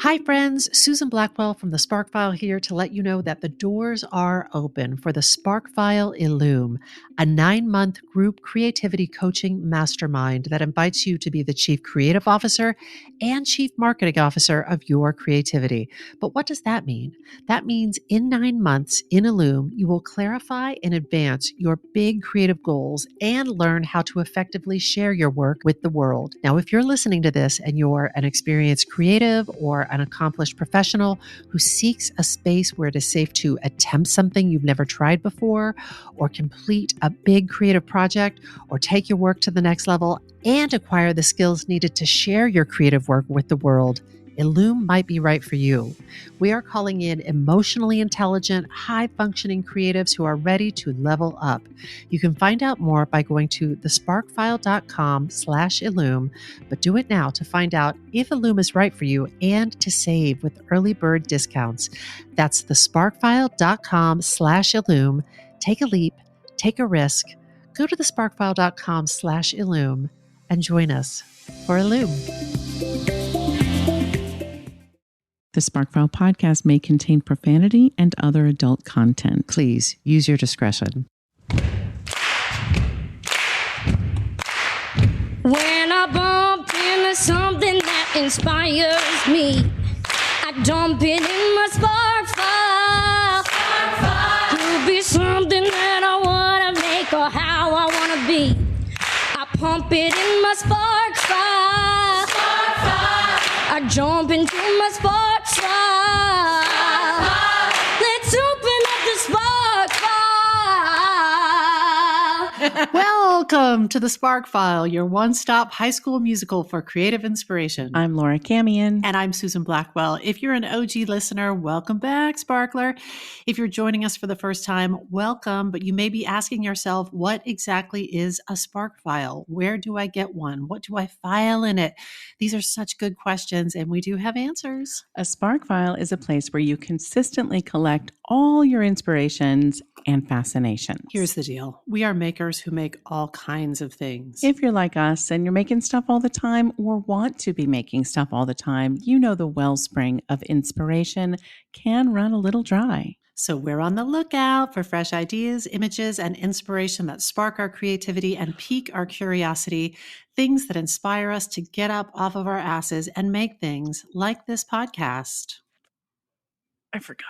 Hi, friends. Susan Blackwell from the Spark File here to let you know that the doors are open for the Spark File Illume, a 9-month group creativity coaching mastermind that invites you to be the Chief Creative Officer and Chief Marketing Officer of your creativity. But what does that mean? That means in 9 months in Illume, you will clarify and advance your big creative goals and learn how to effectively share your work with the world. Now, if you're listening to this and you're an experienced creative or an accomplished professional who seeks a space where it is safe to attempt something you've never tried before, or complete a big creative project, or take your work to the next level and acquire the skills needed to share your creative work with the world, Illume might be right for you. We are calling in emotionally intelligent, high-functioning creatives who are ready to level up. You can find out more by going to thesparkfile.com/Illume, but do it now to find out if Illume is right for you and to save with early bird discounts. That's thesparkfile.com/Illume. Take a leap, take a risk. Go to thesparkfile.com/Illume and join us for Illume. The SparkFile podcast may contain profanity and other adult content. Please use your discretion. When I bump into something that inspires me, I dump it in my spark file. Could be something that I want to make or how I want to be. I pump it in my spark file. I jump into my spark file. Let's open up the spark file. Welcome to the Spark File, your one-stop high school musical for creative inspiration. I'm Laura Camion. And I'm Susan Blackwell. If you're an OG listener, welcome back, Sparkler. If you're joining us for the first time, welcome. But you may be asking yourself, what exactly is a Spark File? Where do I get one? What do I file in it? These are such good questions, and we do have answers. A Spark File is a place where you consistently collect all your inspirations and fascinations. Here's the deal. We are makers who make all kinds of things. If you're like us and you're making stuff all the time or want to be making stuff all the time, you know the wellspring of inspiration can run a little dry. So we're on the lookout for fresh ideas, images, and inspiration that spark our creativity and pique our curiosity, things that inspire us to get up off of our asses and make things like this podcast. I forgot.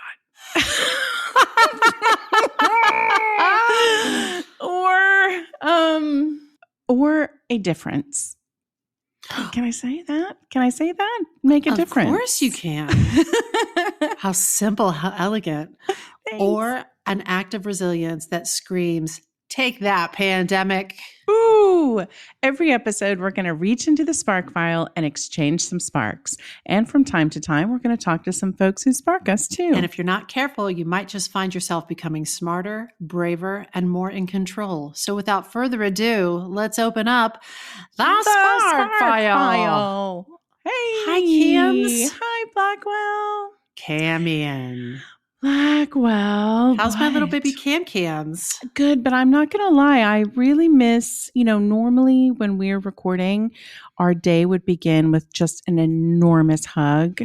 or a difference. Can I say that? Can I say that? Make a difference. Of course you can. How simple, how elegant. Thanks. Or an act of resilience that screams, take that, pandemic. Ooh, every episode, we're going to reach into the Spark File and exchange some sparks. And from time to time, we're going to talk to some folks who spark us too. And if you're not careful, you might just find yourself becoming smarter, braver, and more in control. So without further ado, let's open up the Spark File. Hey. Hi, Cams. Hi, Blackwell. Camion. Blackwell. How's my little what? baby Cams? Good, but I'm not going to lie. I really miss, normally when we're recording, our day would begin with just an enormous hug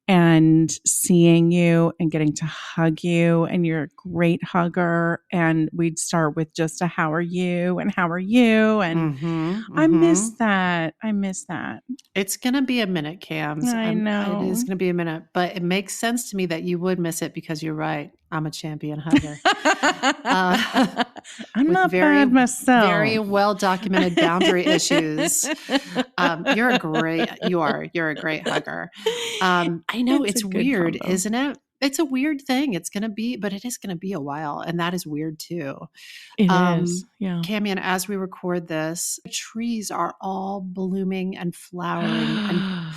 and seeing you and getting to hug you. And you're a great hugger. And we'd start with just a how are you and how are you? And I miss that. I miss that. It's going to be a minute, Cams. I know. It is going to be a minute, but it makes sense to me that you would miss it because you're right. I'm a champion hugger. I'm not bad myself. Very well-documented boundary issues. You're a great hugger. I know it's weird, combo. Isn't it? It's a weird thing. It's going to be, but it is going to be a while. And that is weird too. It is. Yeah. Camion, as we record this, the trees are all blooming and flowering. And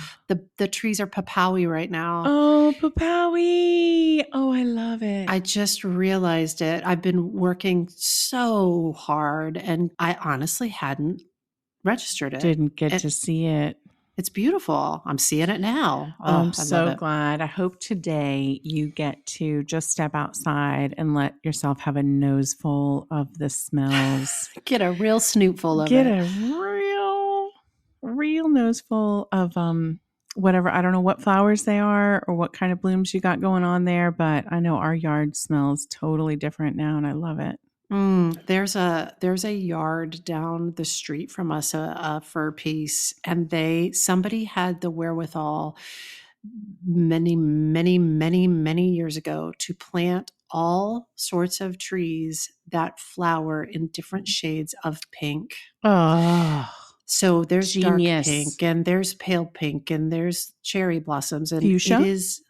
the trees are papawi right now. Oh, papawi. Oh, I love it. I just realized it. I've been working so hard and I honestly hadn't registered it. Didn't get to see it. It's beautiful. I'm seeing it now. Oh, I'm so glad. I hope today you get to just step outside and let yourself have a nose full of the smells. Get a real snoot full of it. Get a real nose full of whatever. I don't know what flowers they are or what kind of blooms you got going on there, but I know our yard smells totally different now, and I love it. There's a yard down the street from us, a fur piece, and somebody had the wherewithal many, many, many, many years ago to plant all sorts of trees that flower in different shades of pink. Oh, So there's dark genius. pink and there's pale pink and there's cherry blossoms and Fuchsia? it is,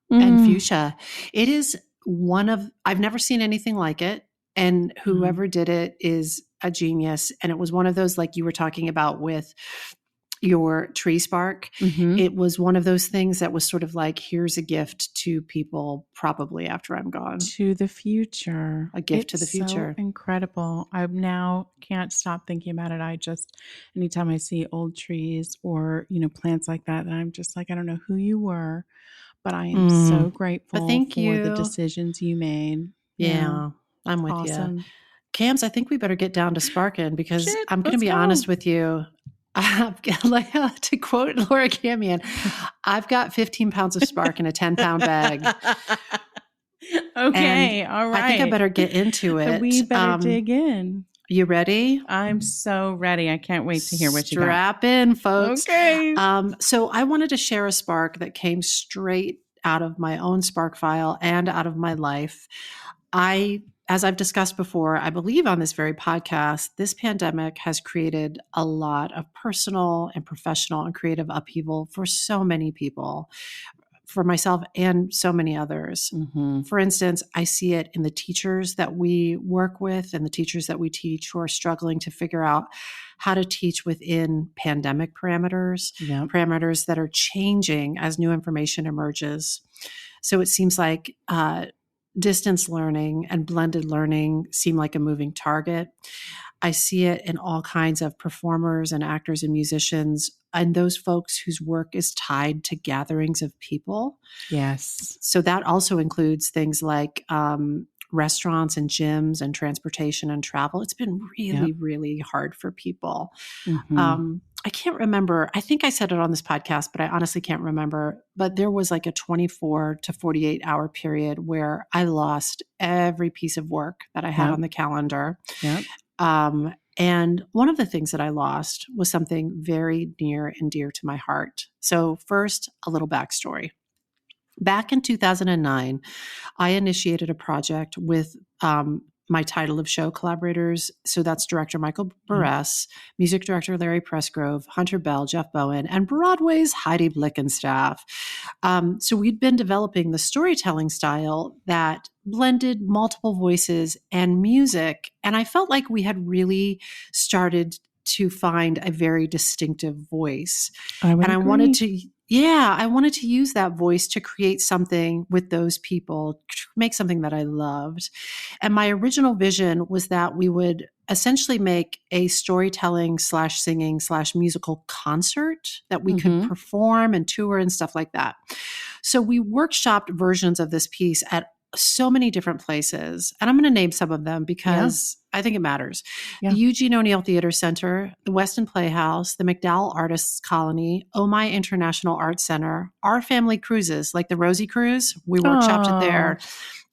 and fuchsia. It is I've never seen anything like it. And whoever did it is a genius. And it was one of those, like you were talking about with your tree spark. It was one of those things that was sort of like, here's a gift to people probably after I'm gone. To the future. A gift to the future. So incredible. I now can't stop thinking about it. I just, anytime I see old trees or, plants like that, I'm just like, I don't know who you were, but I am so grateful for the decisions you made. Yeah, I'm with you. Cams, I think we better get down to sparking because I'm going to be honest with you. To quote Laura Camion, I've got 15 pounds of spark in a 10-pound bag. Okay, and all right. I think I better get into it. We better dig in. You ready? I'm so ready. I can't wait to hear what you got. Strap in, folks. Okay. So I wanted to share a spark that came straight out of my own spark file and out of my life. As I've discussed before, I believe on this very podcast, this pandemic has created a lot of personal and professional and creative upheaval for so many people, for myself and so many others. For instance, I see it in the teachers that we work with and the teachers that we teach who are struggling to figure out how to teach within pandemic parameters, parameters that are changing as new information emerges. So it seems like distance learning and blended learning seem like a moving target. I see it in all kinds of performers and actors and musicians and those folks whose work is tied to gatherings of people. Yes. So that also includes things like restaurants and gyms and transportation and travel. It's been really, really hard for people. I can't remember. I think I said it on this podcast, but I honestly can't remember. But there was like a 24 to 48 hour period where I lost every piece of work that I had on the calendar. And one of the things that I lost was something very near and dear to my heart. So first, a little backstory. Back in 2009, I initiated a project with my title of show collaborators. So that's director Michael Buress, music director Larry Pressgrove, Hunter Bell, Jeff Bowen, and Broadway's Heidi Blickenstaff. So we'd been developing the storytelling style that blended multiple voices and music. And I felt like we had really started to find a very distinctive voice. I wanted to use that voice to create something with those people, make something that I loved. And my original vision was that we would essentially make a storytelling / singing / musical concert that we could perform and tour and stuff like that. So we workshopped versions of this piece at so many different places. And I'm going to name some of them because I think it matters. The Eugene O'Neill Theater Center, the Weston Playhouse, the McDowell Artists Colony, Oh My International Arts Center, Our Family Cruises, like the Rosie Cruise, we workshopped it there.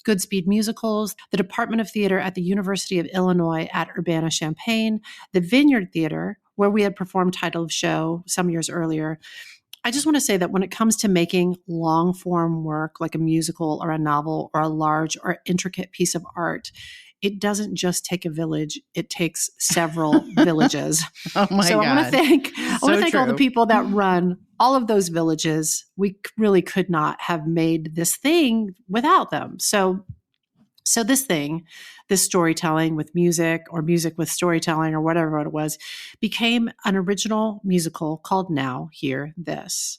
Goodspeed Musicals, the Department of Theater at the University of Illinois at Urbana-Champaign, the Vineyard Theater, where we had performed title of show some years earlier. I just want to say that when it comes to making long form work like a musical or a novel or a large or intricate piece of art, it doesn't just take a village, it takes several villages. Oh my God. I want to thank all the people that run all of those villages. We really could not have made this thing without them. So this storytelling with music or music with storytelling or whatever it was, became an original musical called Now.Here.This.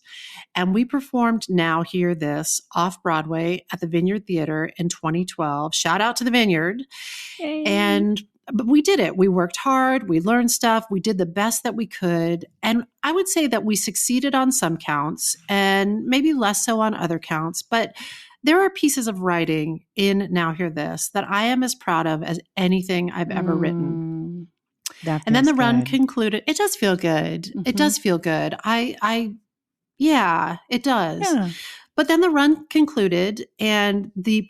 And we performed Now.Here.This off Broadway at the Vineyard Theater in 2012. Shout out to the Vineyard. Hey. But we did it. We worked hard. We learned stuff. We did the best that we could. And I would say that we succeeded on some counts and maybe less so on other counts. But there are pieces of writing in Now.Here.This that I am as proud of as anything I've ever written. And then the run concluded. It does feel good. It does feel good. I Yeah, it does. Yeah. But then the run concluded, and the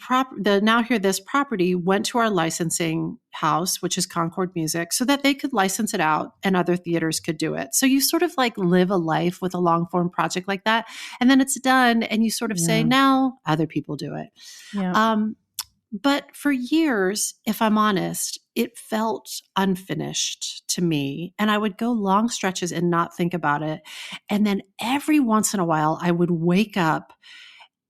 Now.Here.This property went to our licensing house, which is Concord Music, so that they could license it out and other theaters could do it. So you sort of like live a life with a long form project like that, and then it's done, and you sort of say, now other people do it. Yeah. But for years, if I'm honest, it felt unfinished to me. And I would go long stretches and not think about it. And then every once in a while, I would wake up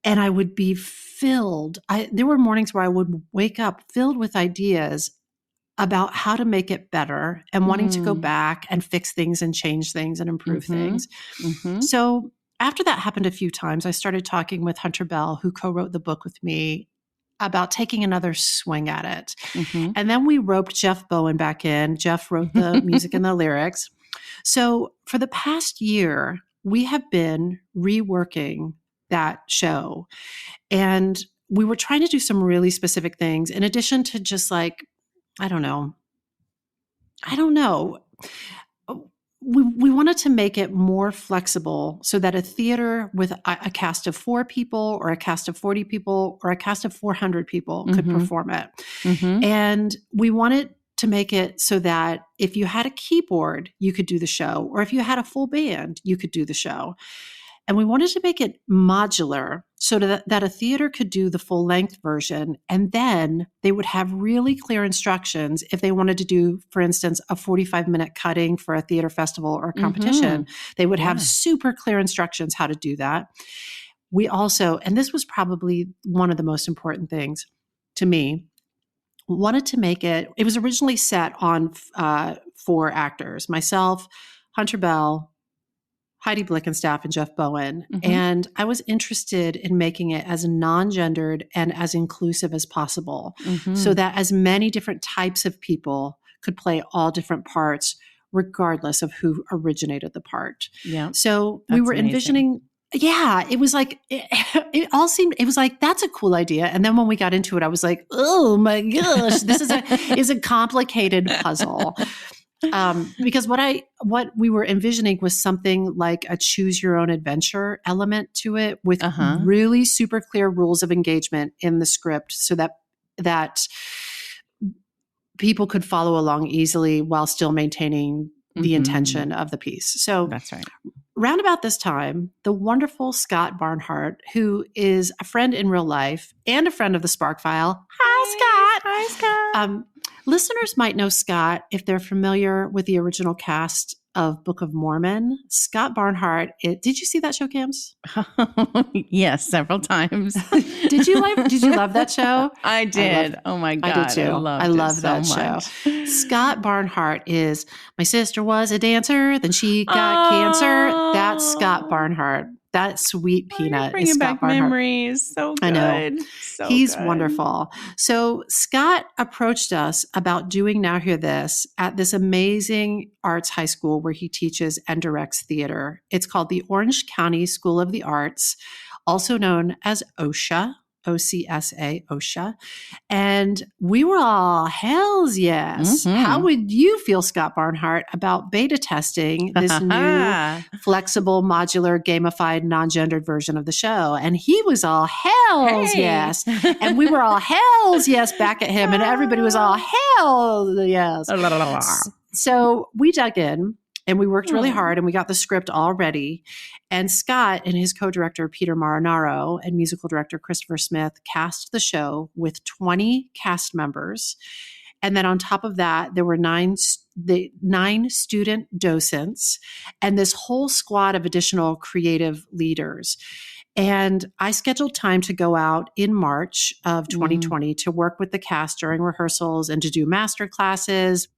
and I would be filled. There were mornings where I would wake up filled with ideas about how to make it better and wanting to go back and fix things and change things and improve things. So after that happened a few times, I started talking with Hunter Bell, who co-wrote the book with me, about taking another swing at it. And then we roped Jeff Bowen back in. Jeff wrote the music and the lyrics. So for the past year, we have been reworking that show. And we were trying to do some really specific things in addition to just like, I don't know. We wanted to make it more flexible so that a theater with a cast of 4 people or a cast of 40 people or a cast of 400 people could perform it. And we wanted to make it so that if you had a keyboard, you could do the show, or if you had a full band, you could do the show. And we wanted to make it modular so that a theater could do the full length version. And then they would have really clear instructions if they wanted to do, for instance, a 45-minute cutting for a theater festival or a competition. They would have super clear instructions how to do that. We also, and this was probably one of the most important things to me, wanted to make it was originally set on 4 actors, myself, Hunter Bell, Heidi Blickenstaff, and Jeff Bowen. And I was interested in making it as non-gendered and as inclusive as possible so that as many different types of people could play all different parts, regardless of who originated the part. Yeah. So we were envisioning, it was like, it was like, that's a cool idea. And then when we got into it, I was like, oh my gosh, this is a complicated puzzle. Because what we were envisioning was something like a choose your own adventure element to it with really super clear rules of engagement in the script so that people could follow along easily while still maintaining the intention of the piece. So that's right. Round about this time, the wonderful Scott Barnhart, who is a friend in real life and a friend of the Spark File. Hi, Scott. Listeners might know Scott if they're familiar with the original cast of Book of Mormon. Scott Barnhart. Did you see that show, Cams? Yes, several times. Did you love that show? I did. Oh my God. I did too. I love that so show. Scott Barnhart is, my sister was a dancer, then she got cancer. That's Scott Barnhart. That sweet peanut. Bringing back Barnhart. Memories. So good. I know. So He's good. wonderful. So Scott approached us about doing Now.Here.This at this amazing arts high school where he teaches and directs theater. It's called the Orange County School of the Arts, also known as OCSA. OCSA, OSHA. And we were all, hells yes. How would you feel, Scott Barnhart, about beta testing this new flexible, modular, gamified, non-gendered version of the show? And he was all, hells yes. And we were all, hells yes back at him. And everybody was all, hells yes. So we dug in. And we worked really hard and we got the script all ready. And Scott and his co-director, Peter Marinaro, and musical director, Christopher Smith, cast the show with 20 cast members. And then on top of that, there were 9 student docents and this whole squad of additional creative leaders. And I scheduled time to go out in March of 2020 to work with the cast during rehearsals and to do master classes.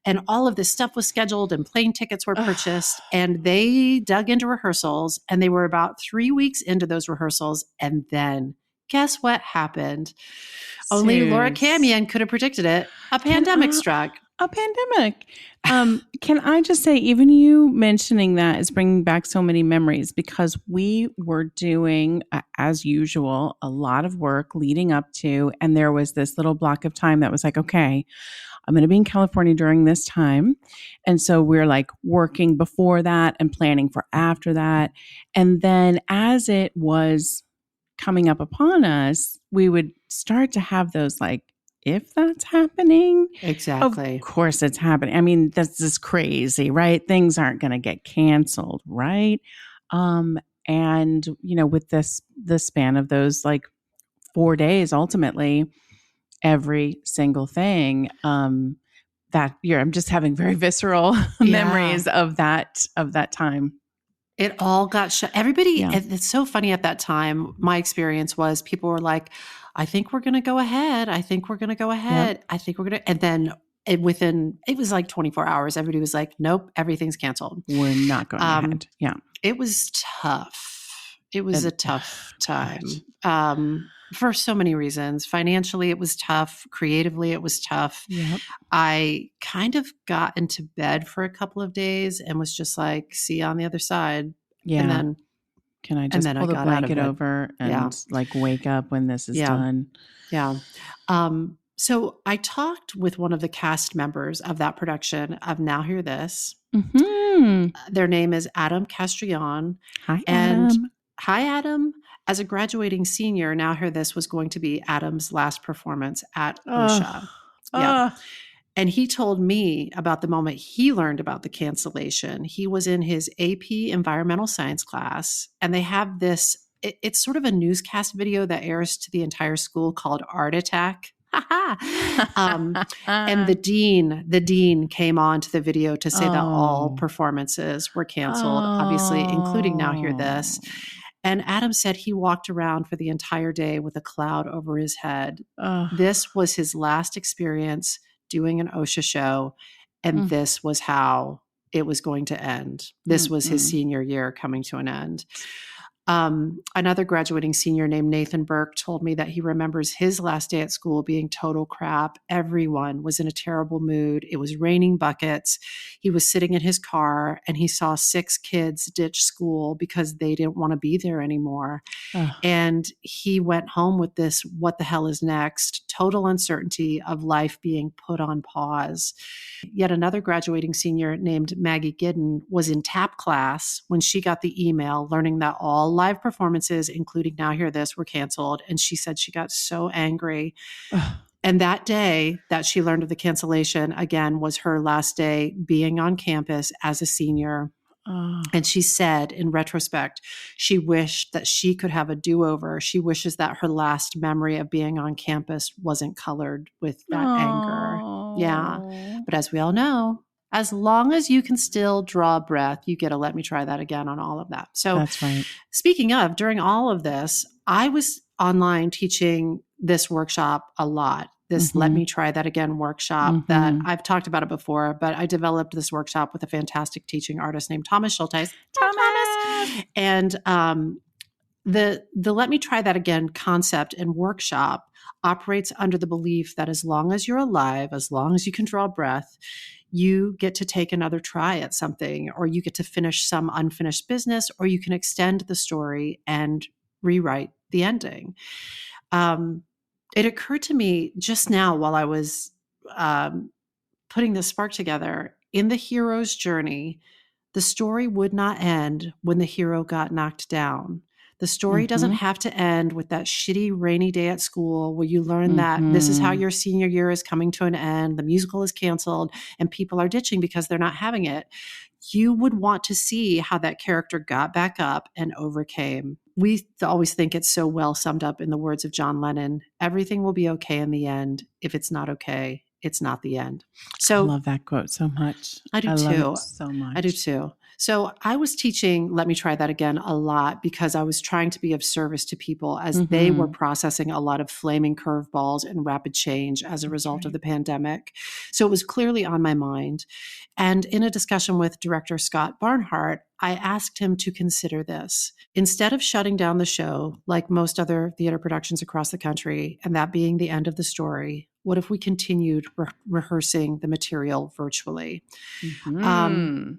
And all of this stuff was scheduled and plane tickets were purchased and they dug into rehearsals and they were about 3 weeks into those rehearsals. And then guess what happened? Only Laura Camion could have predicted it. A pandemic struck. A pandemic. Can I just say, even you mentioning that is bringing back so many memories because we were doing, as usual, a lot of work leading up to, and there was this little block of time that was like, okay, I'm going to be in California during this time. And so we're like working before that and planning for after that. And then as it was coming up upon us, we would start to have those like, if that's happening, Exactly. of course it's happening. I mean, this is crazy, right? Things aren't going to get canceled, right? And with the span of those like 4 days, ultimately, every single thing that year, I'm just having very visceral memories of that time. It all got shut. Everybody, Yeah. it's so funny at that time. My experience was people were like, I think we're going to go ahead. I think we're going to go ahead. Yep. I think we're going to. And then it was like 24 hours. Everybody was like, nope, everything's canceled. We're not going ahead. Yeah. It was tough. It was a tough time for so many reasons. Financially, it was tough. Creatively, it was tough. Yep. I kind of got into bed for a couple of days and was just like, see you on the other side. Yeah. And then can I just pull the blanket over and like wake up when this is done? Yeah. So I talked with one of the cast members of that production of Now.Here.This. Mm-hmm. Their name is Adam Castrillon. Hi, Adam. Hi, Adam. As a graduating senior, Now.Here.This was going to be Adam's last performance at OSHA. And he told me about the moment he learned about the cancellation. He was in his AP Environmental Science class, and they have this, it's sort of a newscast video that airs to the entire school called Art Attack. And the dean came on to the video to say that all performances were canceled, obviously, including Now.Here.This. And Adam said he walked around for the entire day with a cloud over his head. This was his last experience doing an OSHA show, and this was how it was going to end. This was his senior year coming to an end. Another graduating senior named Nathan Burke told me that he remembers his last day at school being total crap. Everyone was in a terrible mood. It was raining buckets. He was sitting in his car and he saw 6 kids ditch school because they didn't want to be there anymore. And he went home with this, what the hell is next? Total uncertainty of life being put on pause. Yet another graduating senior named Maggie Giddon was in TAP class when she got the email learning that all live performances, including Now.Here.This, were canceled. And she said she got so angry. And that day that she learned of the cancellation, again, was her last day being on campus as a senior. And she said, in retrospect, she wished that she could have a do-over. She wishes that her last memory of being on campus wasn't colored with that anger. Yeah. But as we all know, as long as you can still draw breath, you get a let me try that again on all of that. So that's right. Speaking of, during all of this, I was online teaching this workshop a lot. This Let Me Try That Again workshop that I've talked about it before, but I developed this workshop with a fantastic teaching artist named Thomas Schulteis. Thomas! And the Let Me Try That Again concept and workshop operates under the belief that as long as you're alive, as long as you can draw breath, you get to take another try at something, or you get to finish some unfinished business, or you can extend the story and rewrite the ending. It occurred to me just now while I was putting this spark together, in the hero's journey, the story would not end when the hero got knocked down. The story doesn't have to end with that shitty rainy day at school where you learn that this is how your senior year is coming to an end, the musical is canceled, and people are ditching because they're not having it. You would want to see how that character got back up and overcame. We always think it's so well summed up in the words of John Lennon: everything will be okay in the end. If it's not okay, it's not the end. So I love that quote so much. I do love too. it so much. I do too. So I was teaching Let Me Try That Again a lot because I was trying to be of service to people as they were processing a lot of flaming curveballs and rapid change as a result of the pandemic. So it was clearly on my mind. And in a discussion with director Scott Barnhart, I asked him to consider this. Instead of shutting down the show, like most other theater productions across the country, and that being the end of the story, what if we continued rehearsing the material virtually?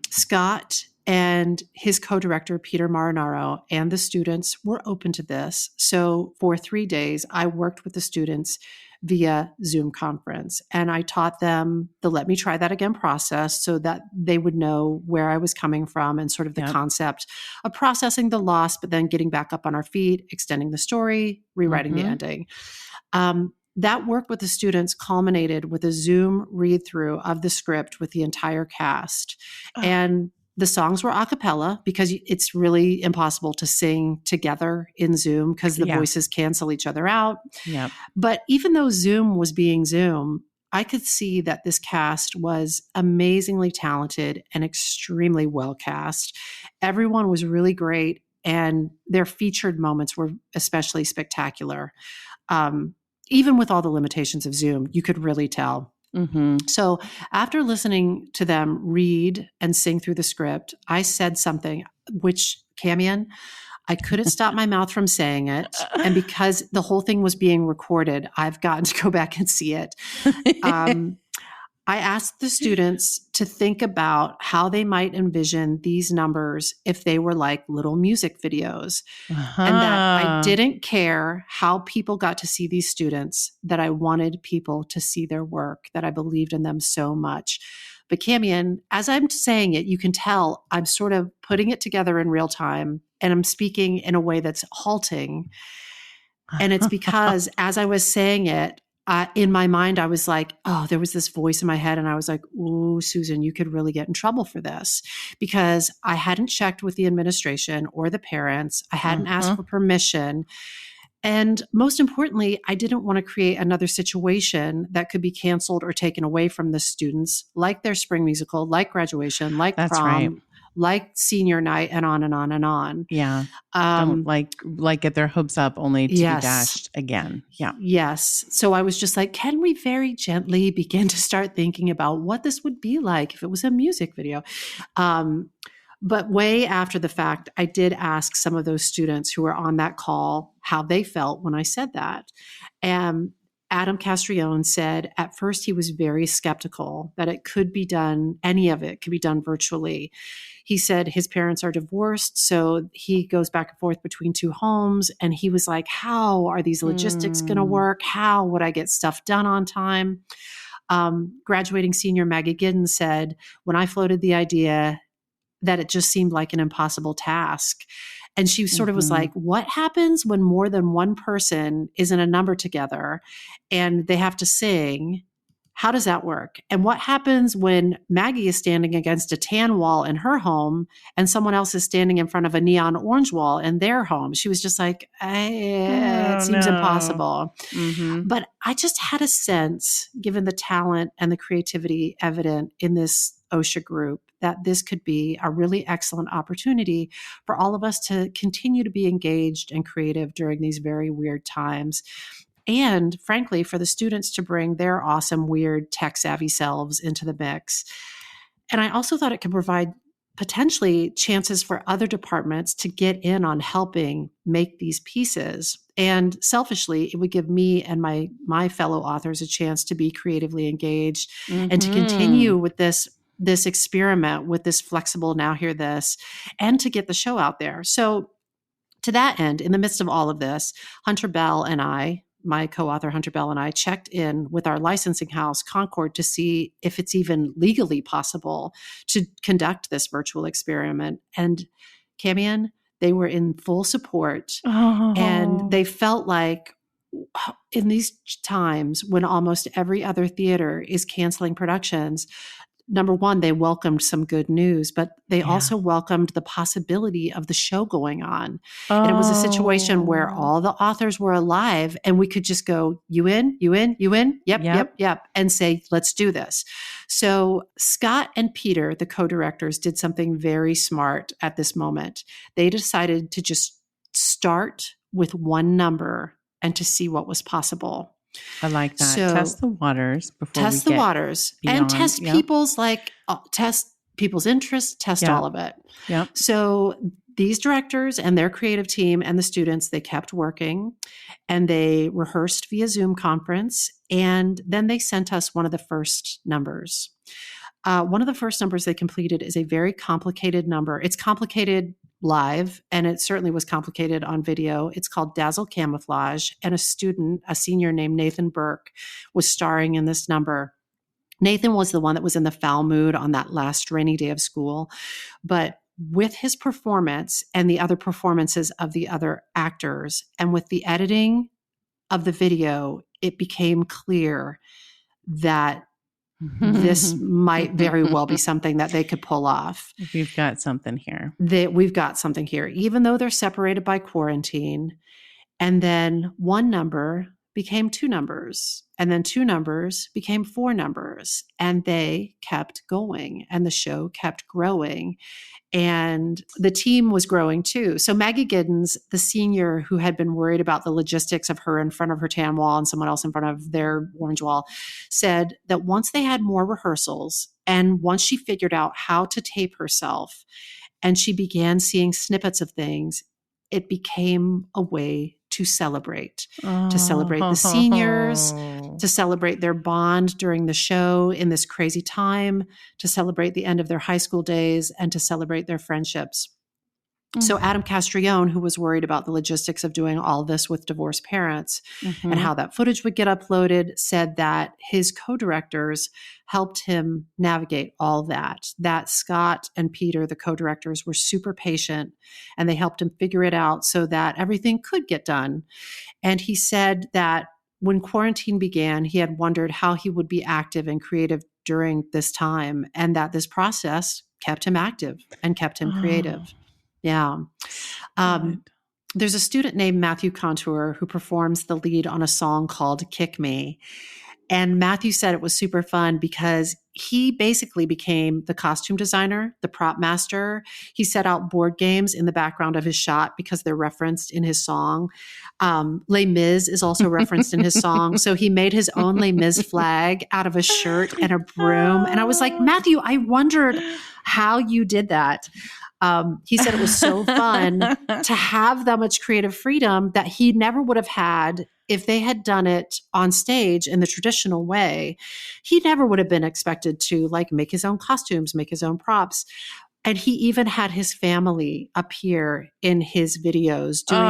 Scott and his co-director, Peter Marinaro, and the students were open to this. So for 3 days, I worked with the students via Zoom conference. And I taught them the let me try that again process so that they would know where I was coming from and sort of the concept of processing the loss, but then getting back up on our feet, extending the story, rewriting the ending. That work with the students culminated with a Zoom read through of the script with the entire cast. And the songs were a cappella because it's really impossible to sing together in Zoom because the voices cancel each other out. Yep. But even though Zoom was being Zoom, I could see that this cast was amazingly talented and extremely well cast. Everyone was really great, and their featured moments were especially spectacular. Even with all the limitations of Zoom, you could really tell. So after listening to them read and sing through the script, I said something, which, Camian, I couldn't stop my mouth from saying it. And because the whole thing was being recorded, I've gotten to go back and see it. I asked the students to think about how they might envision these numbers if they were like little music videos. And that I didn't care how people got to see these students, that I wanted people to see their work, that I believed in them so much. But Camian, as I'm saying it, you can tell I'm sort of putting it together in real time, and I'm speaking in a way that's halting. And it's because as I was saying it, in my mind, I was like, oh, there was this voice in my head. And I was like, ooh, Susan, you could really get in trouble for this, because I hadn't checked with the administration or the parents. I hadn't asked for permission. And most importantly, I didn't want to create another situation that could be canceled or taken away from the students, like their spring musical, like graduation, like prom, like senior night, and on and on and on. Yeah. Don't like get their hopes up only to be dashed again. Yeah. Yes. So I was just like, can we very gently begin to start thinking about what this would be like if it was a music video? But way after the fact, I did ask some of those students who were on that call how they felt when I said that. And Adam Castrillon said at first he was very skeptical that it could be done, any of it could be done virtually. He said his parents are divorced, so he goes back and forth between two homes. And he was like, how are these logistics going to work? How would I get stuff done on time? Graduating senior Maggie Giddens said, when I floated the idea, that it just seemed like an impossible task. And she sort of was like, what happens when more than one person is in a number together and they have to sing? How does that work? And what happens when Maggie is standing against a tan wall in her home and someone else is standing in front of a neon orange wall in their home? She was just like, it seems impossible. But I just had a sense, given the talent and the creativity evident in this OSHA group, that this could be a really excellent opportunity for all of us to continue to be engaged and creative during these very weird times. And frankly, for the students to bring their awesome, weird, tech-savvy selves into the mix. And I also thought it could provide potentially chances for other departments to get in on helping make these pieces. And selfishly, it would give me and my fellow authors a chance to be creatively engaged and to continue with this experiment with this flexible Now.Here.This, and to get the show out there. So to that end, in the midst of all of this, Hunter Bell and I, my co-author Hunter Bell and I, checked in with our licensing house, Concord, to see if it's even legally possible to conduct this virtual experiment. And Camian, they were in full support. And they felt like in these times when almost every other theater is canceling productions, number one, they welcomed some good news, but they also welcomed the possibility of the show going on. And it was a situation where all the authors were alive and we could just go, you in, you in, you in? Yep. And say, let's do this. So Scott and Peter, the co-directors, did something very smart at this moment. They decided to just start with one number and to see what was possible. I like that. So, test the waters before test the waters beyond, and test people's test people's interests, test all of it. So these directors and their creative team and the students, they kept working and they rehearsed via Zoom conference. And then they sent us one of the first numbers. One of the first numbers they completed is a very complicated number. It's complicated live, and it certainly was complicated on video. It's called Dazzle Camouflage, and a senior named Nathan Burke, was starring in this number. Nathan was the one that was in the foul mood on that last rainy day of school, but with his performance and the other performances of the other actors, and with the editing of the video, it became clear that this might very well be something that they could pull off. We've got something here. We've got something here, even though they're separated by quarantine. And then one number became two numbers, and then two numbers became four numbers, and they kept going, and the show kept growing. And the team was growing too. So Maggie Giddens, the senior who had been worried about the logistics of her in front of her tan wall and someone else in front of their orange wall, said that once they had more rehearsals and once she figured out how to tape herself and she began seeing snippets of things, it became a way to celebrate the seniors, to celebrate their bond during the show in this crazy time, to celebrate the end of their high school days, and to celebrate their friendships. So Adam Castrillon, who was worried about the logistics of doing all this with divorced parents and how that footage would get uploaded, said that his co-directors helped him navigate all that Scott and Peter, the co-directors, were super patient, and they helped him figure it out so that everything could get done. And he said that when quarantine began, he had wondered how he would be active and creative during this time, and that this process kept him active and kept him creative. Yeah. There's a student named Matthew Contour who performs the lead on a song called Kick Me. And Matthew said it was super fun because he basically became the costume designer, the prop master. He set out board games in the background of his shot because they're referenced in his song. Les Mis is also referenced in his song. So he made his own Les Mis flag out of a shirt and a broom. And I was like, Matthew, I wondered how you did that. He said it was so fun to have that much creative freedom that he never would have had if they had done it on stage in the traditional way. He never would have been expected to make his own costumes, make his own props. And he even had his family appear in his videos doing,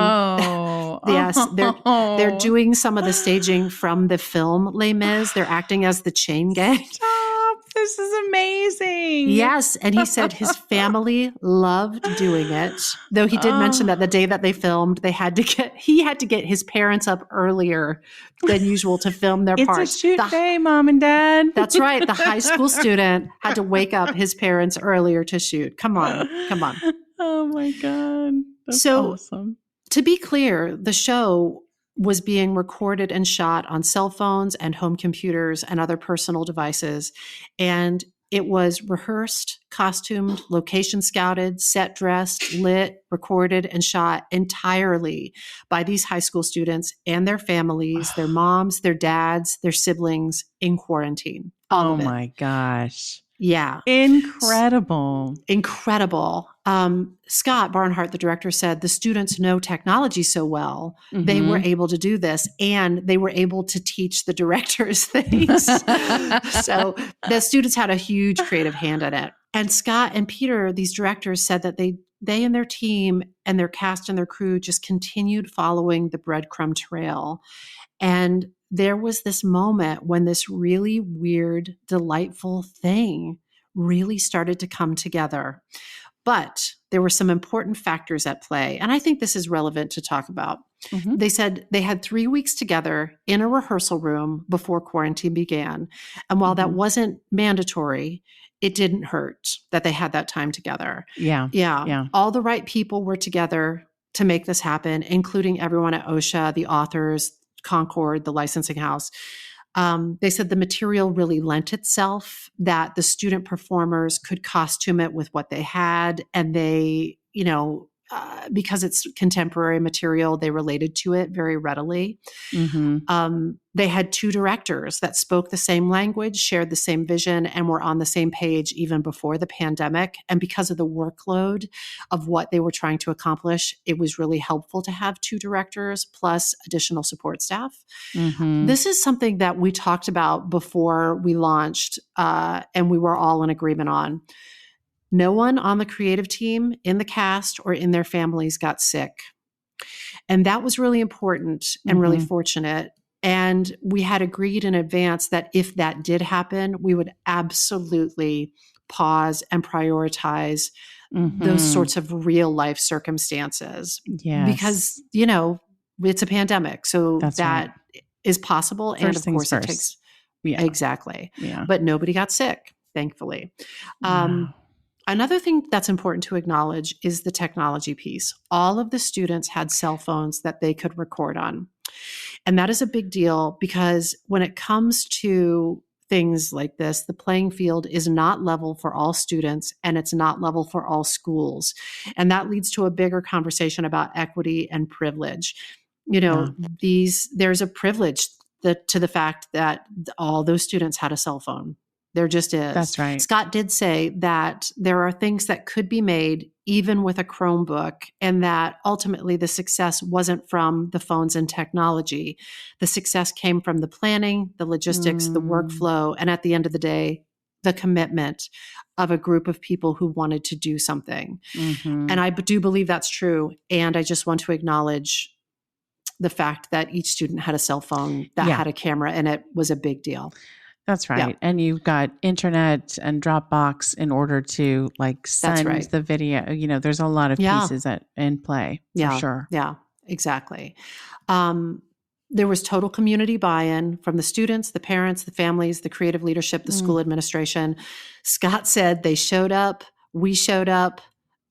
they're doing some of the staging from the film Les Mis. They're acting as the chain gang. This is amazing. Yes. And he said his family loved doing it, though he did mention that the day that they filmed, he had to get his parents up earlier than usual to film their parts. It's a shoot day, Mom and Dad. That's right. The high school student had to wake up his parents earlier to shoot. Come on. Oh my God. That's so awesome. To be clear, the show was being recorded and shot on cell phones and home computers and other personal devices. And it was rehearsed, costumed, location scouted, set dressed, lit, recorded, and shot entirely by these high school students and their families, their moms, their dads, their siblings in quarantine. Oh my gosh. Yeah. Incredible. Scott Barnhart, the director, said the students know technology so well, they were able to do this, and they were able to teach the directors things. So the students had a huge creative hand in it. And Scott and Peter, these directors, said that they and their team and their cast and their crew just continued following the breadcrumb trail. And there was this moment when this really weird, delightful thing really started to come together. But there were some important factors at play, and I think this is relevant to talk about. They said they had 3 weeks together in a rehearsal room before quarantine began. And while that wasn't mandatory, it didn't hurt that they had that time together. Yeah. All the right people were together to make this happen, including everyone at OSHA, the authors, Concord, the licensing house. They said the material really lent itself, that the student performers could costume it with what they had, and they, because it's contemporary material, they related to it very readily. They had 2 directors that spoke the same language, shared the same vision, and were on the same page even before the pandemic. And because of the workload of what they were trying to accomplish, it was really helpful to have 2 directors plus additional support staff. This is something that we talked about before we launched, and we were all in agreement on. No one on the creative team, in the cast, or in their families got sick. And that was really important and really fortunate. And we had agreed in advance that if that did happen, we would absolutely pause and prioritize those sorts of real life circumstances. Yes. Because, it's a pandemic. So that is possible. First and of course first. It takes, Yeah. exactly. Yeah. But nobody got sick, thankfully. Wow. Another thing that's important to acknowledge is the technology piece. All of the students had cell phones that they could record on. And that is a big deal because when it comes to things like this, the playing field is not level for all students and it's not level for all schools. And that leads to a bigger conversation about equity and privilege. There's a privilege to the fact that all those students had a cell phone. There just is. That's right. Scott did say that there are things that could be made even with a Chromebook, and that ultimately the success wasn't from the phones and technology. The success came from the planning, the logistics, the workflow, and at the end of the day, the commitment of a group of people who wanted to do something. And I do believe that's true. And I just want to acknowledge the fact that each student had a cell phone that had a camera, and it was a big deal. That's right. Yeah. And you've got internet and Dropbox in order to send the video. There's a lot of pieces in play for sure. Yeah, exactly. There was total community buy-in from the students, the parents, the families, the creative leadership, the school administration. Scott said they showed up. We showed up.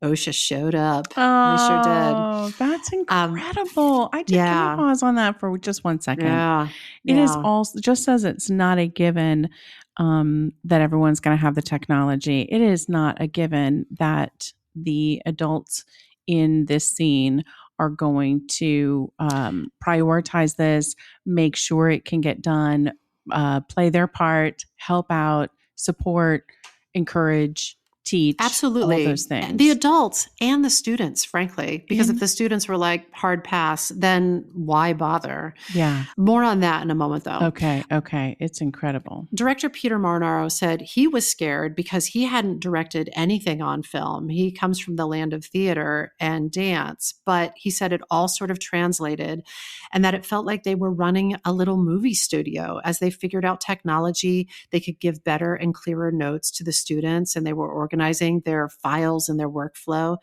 OSHA showed up. Oh, they sure did. Oh, that's incredible. Can you pause on that for just 1 second? Yeah. It is also, just as it's not a given that everyone's going to have the technology, it is not a given that the adults in this scene are going to prioritize this, make sure it can get done, play their part, help out, support, encourage, teach. Absolutely. All those things. The adults and the students, frankly, because if the students were like hard pass, then why bother? Yeah. More on that in a moment, though. Okay. It's incredible. Director Peter Marnaro said he was scared because he hadn't directed anything on film. He comes from the land of theater and dance, but he said it all sort of translated and that it felt like they were running a little movie studio as they figured out technology. They could give better and clearer notes to the students, and they were organizing their files and their workflow.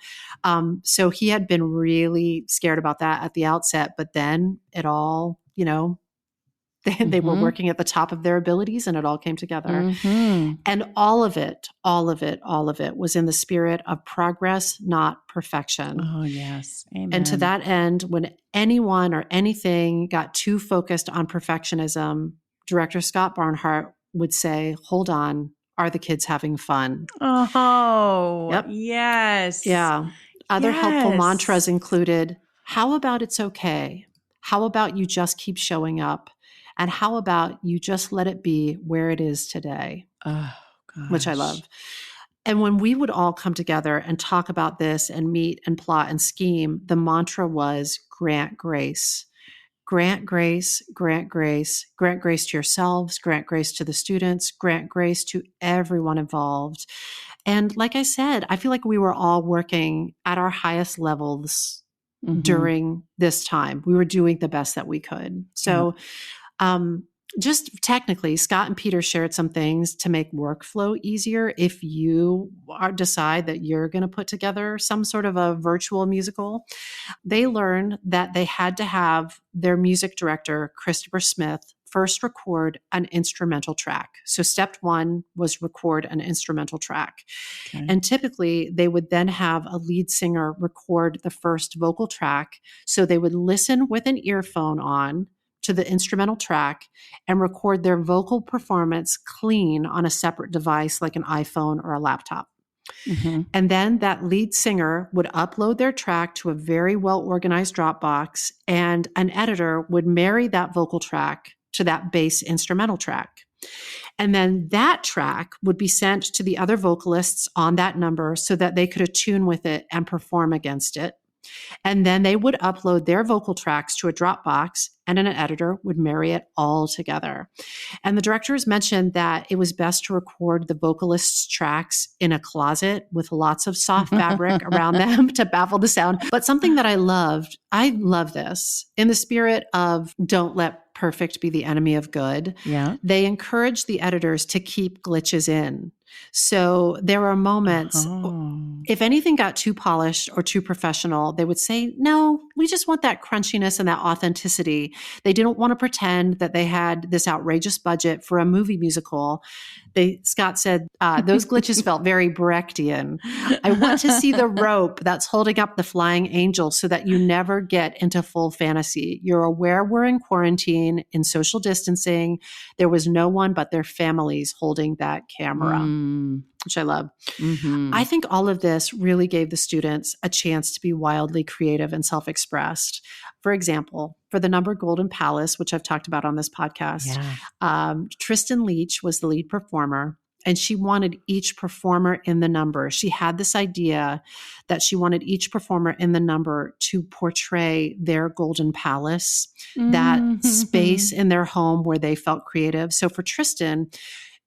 So he had been really scared about that at the outset, but then it all, they were working at the top of their abilities and it all came together. And all of it was in the spirit of progress, not perfection. Oh, yes. Amen. And to that end, when anyone or anything got too focused on perfectionism, Director Scott Barnhart would say, hold on, are the kids having fun? Oh, yep. Yes. Yeah. Other helpful mantras included, how about it's okay? How about you just keep showing up? And how about you just let it be where it is today? Oh, gosh. Which I love. And when we would all come together and talk about this and meet and plot and scheme, the mantra was grant grace. Grant grace, grant grace, grant grace to yourselves, grant grace to the students, grant grace to everyone involved. And like I said, I feel like we were all working at our highest levels during this time. We were doing the best that we could. So just technically, Scott and Peter shared some things to make workflow easier. If you decide that you're going to put together some sort of a virtual musical, they learned that they had to have their music director, Christopher Smith, first record an instrumental track. So step 1 was record an instrumental track. Okay. And typically they would then have a lead singer record the first vocal track. So they would listen with an earphone on to the instrumental track and record their vocal performance clean on a separate device like an iPhone or a laptop. Mhm. And then that lead singer would upload their track to a very well-organized Dropbox, and an editor would marry that vocal track to that bass instrumental track. And then that track would be sent to the other vocalists on that number so that they could attune with it and perform against it. And then they would upload their vocal tracks to a Dropbox, and an editor would marry it all together. And the directors mentioned that it was best to record the vocalists' tracks in a closet with lots of soft fabric around them to baffle the sound. But something that I love this, in the spirit of don't let perfect be the enemy of good. Yeah. They encourage the editors to keep glitches in. So there are moments, if anything got too polished or too professional, they would say, no, we just want that crunchiness and that authenticity. They didn't want to pretend that they had this outrageous budget for a movie musical. Scott said, those glitches felt very Brechtian. I want to see the rope that's holding up the flying angel so that you never get into full fantasy. You're aware we're in quarantine, in social distancing. There was no one but their families holding that camera, which I love. Mm-hmm. I think all of this really gave the students a chance to be wildly creative and self-expressed. For example, for the number Golden Palace, which I've talked about on this podcast, Tristan Leach was the lead performer, and she wanted each performer in the number. She had this idea that she wanted each performer in the number to portray their Golden Palace, that space in their home where they felt creative. So for Tristan,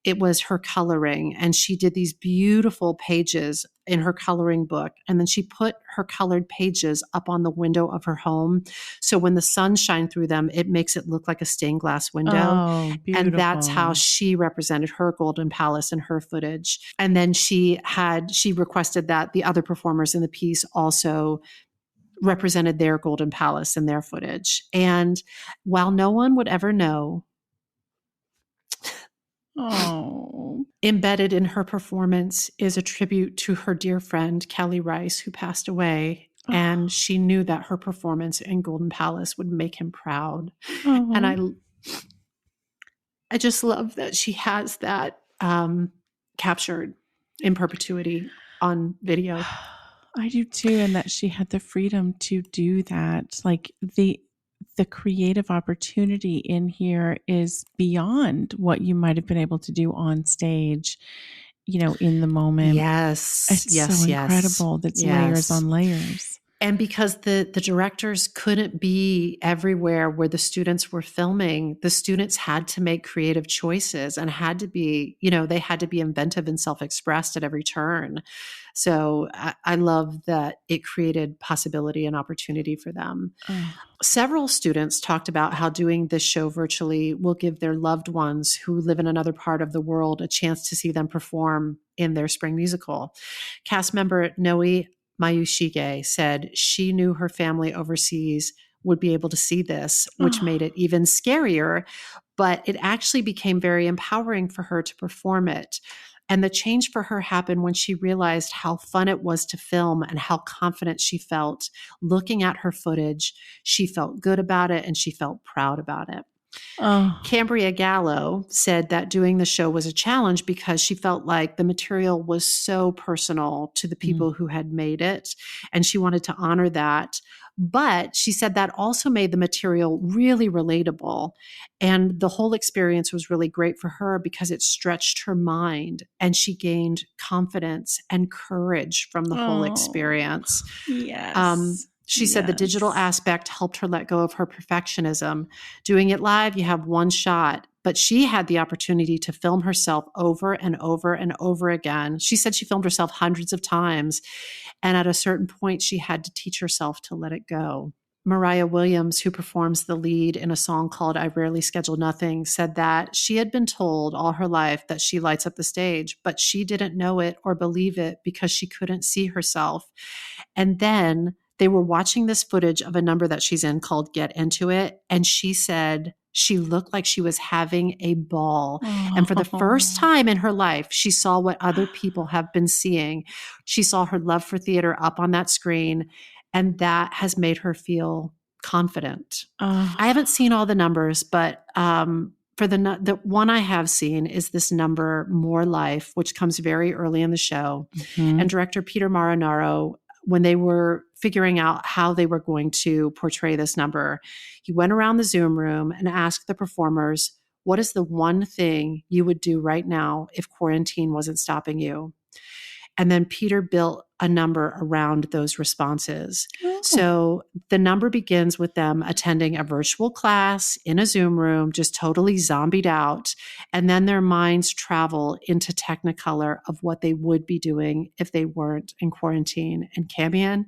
it was her coloring, and she did these beautiful pages in her coloring book. And then she put her colored pages up on the window of her home. So when the sun shines through them, it makes it look like a stained glass window. Oh, beautiful. And that's how she represented her Golden Palace in her footage. And then she requested that the other performers in the piece also represented their Golden Palace in their footage. And while no one would ever know, embedded in her performance is a tribute to her dear friend, Kelly Rice, who passed away. And she knew that her performance in Golden Palace would make him proud. And I just love that she has that captured in perpetuity on video. I do too. And that she had the freedom to do that. Like the creative opportunity in here is beyond what you might have been able to do on stage, in the moment. Yes. It's so incredible. That's layers on layers. And because the directors couldn't be everywhere where the students were filming, the students had to make creative choices and had to be, they had to be inventive and self-expressed at every turn. So I love that it created possibility and opportunity for them. Several students talked about how doing this show virtually will give their loved ones who live in another part of the world a chance to see them perform in their spring musical. Cast member Noe Mayushige said she knew her family overseas would be able to see this, which made it even scarier, but it actually became very empowering for her to perform it. And the change for her happened when she realized how fun it was to film and how confident she felt looking at her footage. She felt good about it and she felt proud about it. Cambria Gallo said that doing the show was a challenge because she felt like the material was so personal to the people who had made it, and she wanted to honor that. But she said that also made the material really relatable, and the whole experience was really great for her because it stretched her mind, and she gained confidence and courage from the whole experience. Yes. She said the digital aspect helped her let go of her perfectionism. Doing it live, you have one shot, but she had the opportunity to film herself over and over and over again. She said she filmed herself hundreds of times, and at a certain point, she had to teach herself to let it go. Mariah Williams, who performs the lead in a song called I Rarely Schedule Nothing, said that she had been told all her life that she lights up the stage, but she didn't know it or believe it because she couldn't see herself. And then they were watching this footage of a number that she's in called Get Into It. And she said she looked like she was having a ball. And for the first time in her life, she saw what other people have been seeing. She saw her love for theater up on that screen. And that has made her feel confident. I haven't seen all the numbers, but for for the one I have seen is this number, More Life, which comes very early in the show. And director Peter Marinaro, when they were figuring out how they were going to portray this number, he went around the Zoom room and asked the performers, what is the one thing you would do right now if quarantine wasn't stopping you? And then Peter built a number around those responses. Oh. So the number begins with them attending a virtual class in a Zoom room, just totally zombied out. And then their minds travel into Technicolor of what they would be doing if they weren't in quarantine. And Camian,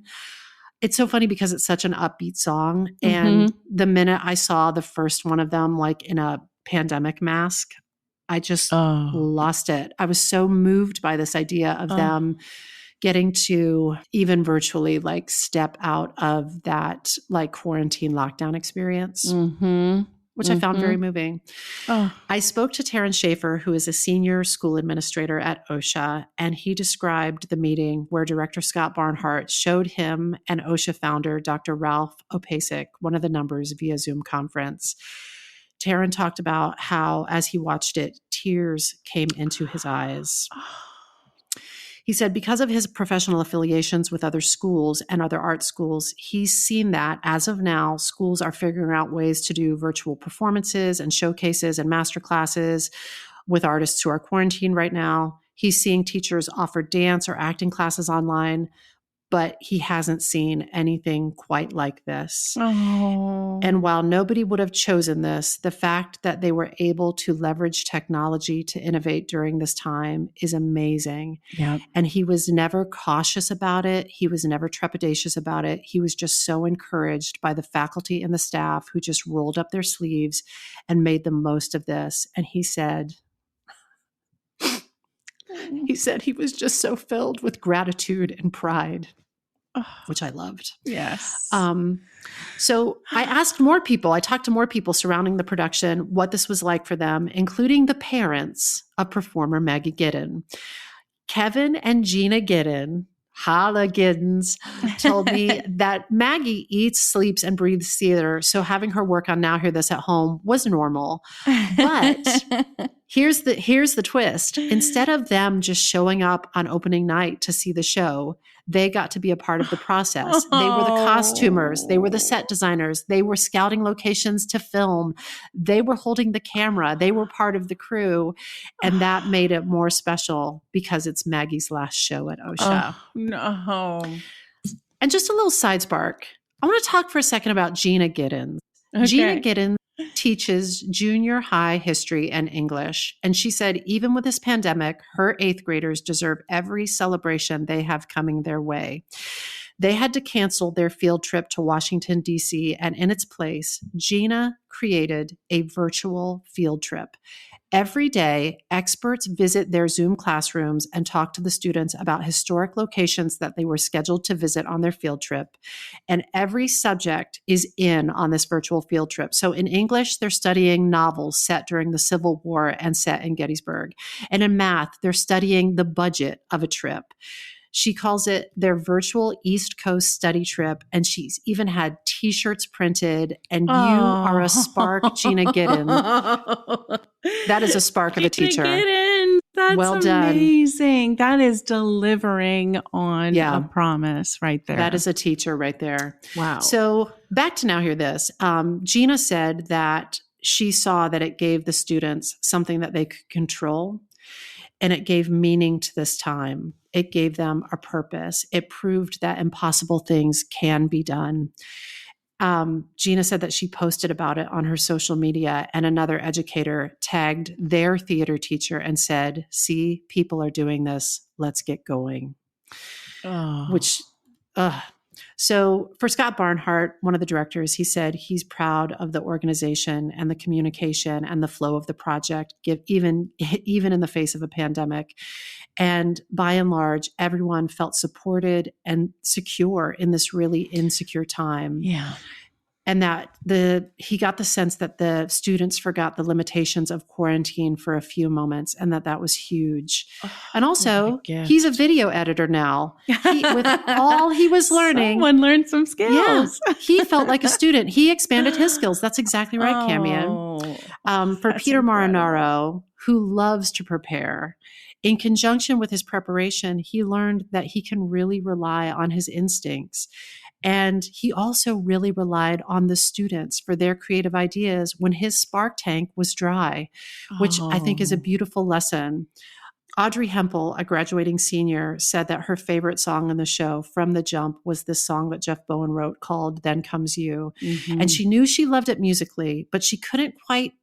it's so funny because it's such an upbeat song. And the minute I saw the first one of them, like in a pandemic mask, I just lost it. I was so moved by this idea of them getting to even virtually like step out of that like quarantine lockdown experience, which I found very moving. I spoke to Terrence Schaefer, who is a senior school administrator at OSHA, and he described the meeting where director Scott Barnhart showed him and OSHA founder Dr. Ralph Opasek one of the numbers via Zoom conference. Taryn talked about how, as he watched it, tears came into his eyes. He said because of his professional affiliations with other schools and other art schools, he's seen that, as of now, schools are figuring out ways to do virtual performances and showcases and master classes with artists who are quarantined right now. He's seeing teachers offer dance or acting classes online, but he hasn't seen anything quite like this. And while nobody would have chosen this, the fact that they were able to leverage technology to innovate during this time is amazing. Yep. And he was never cautious about it. He was never trepidatious about it. He was just so encouraged by the faculty and the staff who just rolled up their sleeves and made the most of this. And he said he was just so filled with gratitude and pride, which I loved. Yes. So I asked more people, I talked to more people surrounding the production, what this was like for them, including the parents of performer Maggie Giddens. Kevin and Gina Giddens, holla Giddens, told me that Maggie eats, sleeps, and breathes theater, so having her work on Now.Here.This at home was normal. But here's the twist. Instead of them just showing up on opening night to see the show, they got to be a part of the process. They were the costumers. They were the set designers. They were scouting locations to film. They were holding the camera. They were part of the crew. And that made it more special because it's Maggie's last show at OSHA. No. And just a little side spark. I want to talk for a second about Gina Giddens. Okay. Gina Giddens teaches junior high history and English. And she said, even with this pandemic, her 8th graders deserve every celebration they have coming their way. They had to cancel their field trip to Washington, D.C., and in its place, Gina created a virtual field trip. Every day, experts visit their Zoom classrooms and talk to the students about historic locations that they were scheduled to visit on their field trip. And every subject is in on this virtual field trip. So in English, they're studying novels set during the Civil War and set in Gettysburg. And in math, they're studying the budget of a trip. She calls it their virtual East Coast study trip, and she's even had T-shirts printed, and you are a spark, Gina Giddens. That is a spark of a teacher. Giddens. That's well done. Amazing. That is delivering on a promise right there. That is a teacher right there. Wow. So back to Now.Here.This. Gina said that she saw that it gave the students something that they could control, and it gave meaning to this time. It gave them a purpose. It proved that impossible things can be done. Gina said that she posted about it on her social media, and another educator tagged their theater teacher and said, see, people are doing this. Let's get going. So for Scott Barnhart, one of the directors, he said he's proud of the organization and the communication and the flow of the project, even in the face of a pandemic. And by and large, everyone felt supported and secure in this really insecure time. Yeah. And that he got the sense that the students forgot the limitations of quarantine for a few moments, and that was huge. And also, he's a video editor now. With all he was learning, someone learned some skills. Yeah, he felt like a student. He expanded his skills. That's exactly right, Camian. For That's Peter incredible. Marinaro, who loves to prepare, in conjunction with his preparation, he learned that he can really rely on his instincts. And he also really relied on the students for their creative ideas when his spark tank was dry, which I think is a Oh. beautiful lesson. Audrey Hempel, a graduating senior, said that her favorite song in the show from the jump was this song that Jeff Bowen wrote called Then Comes You. And she knew she loved it musically, but she couldn't quite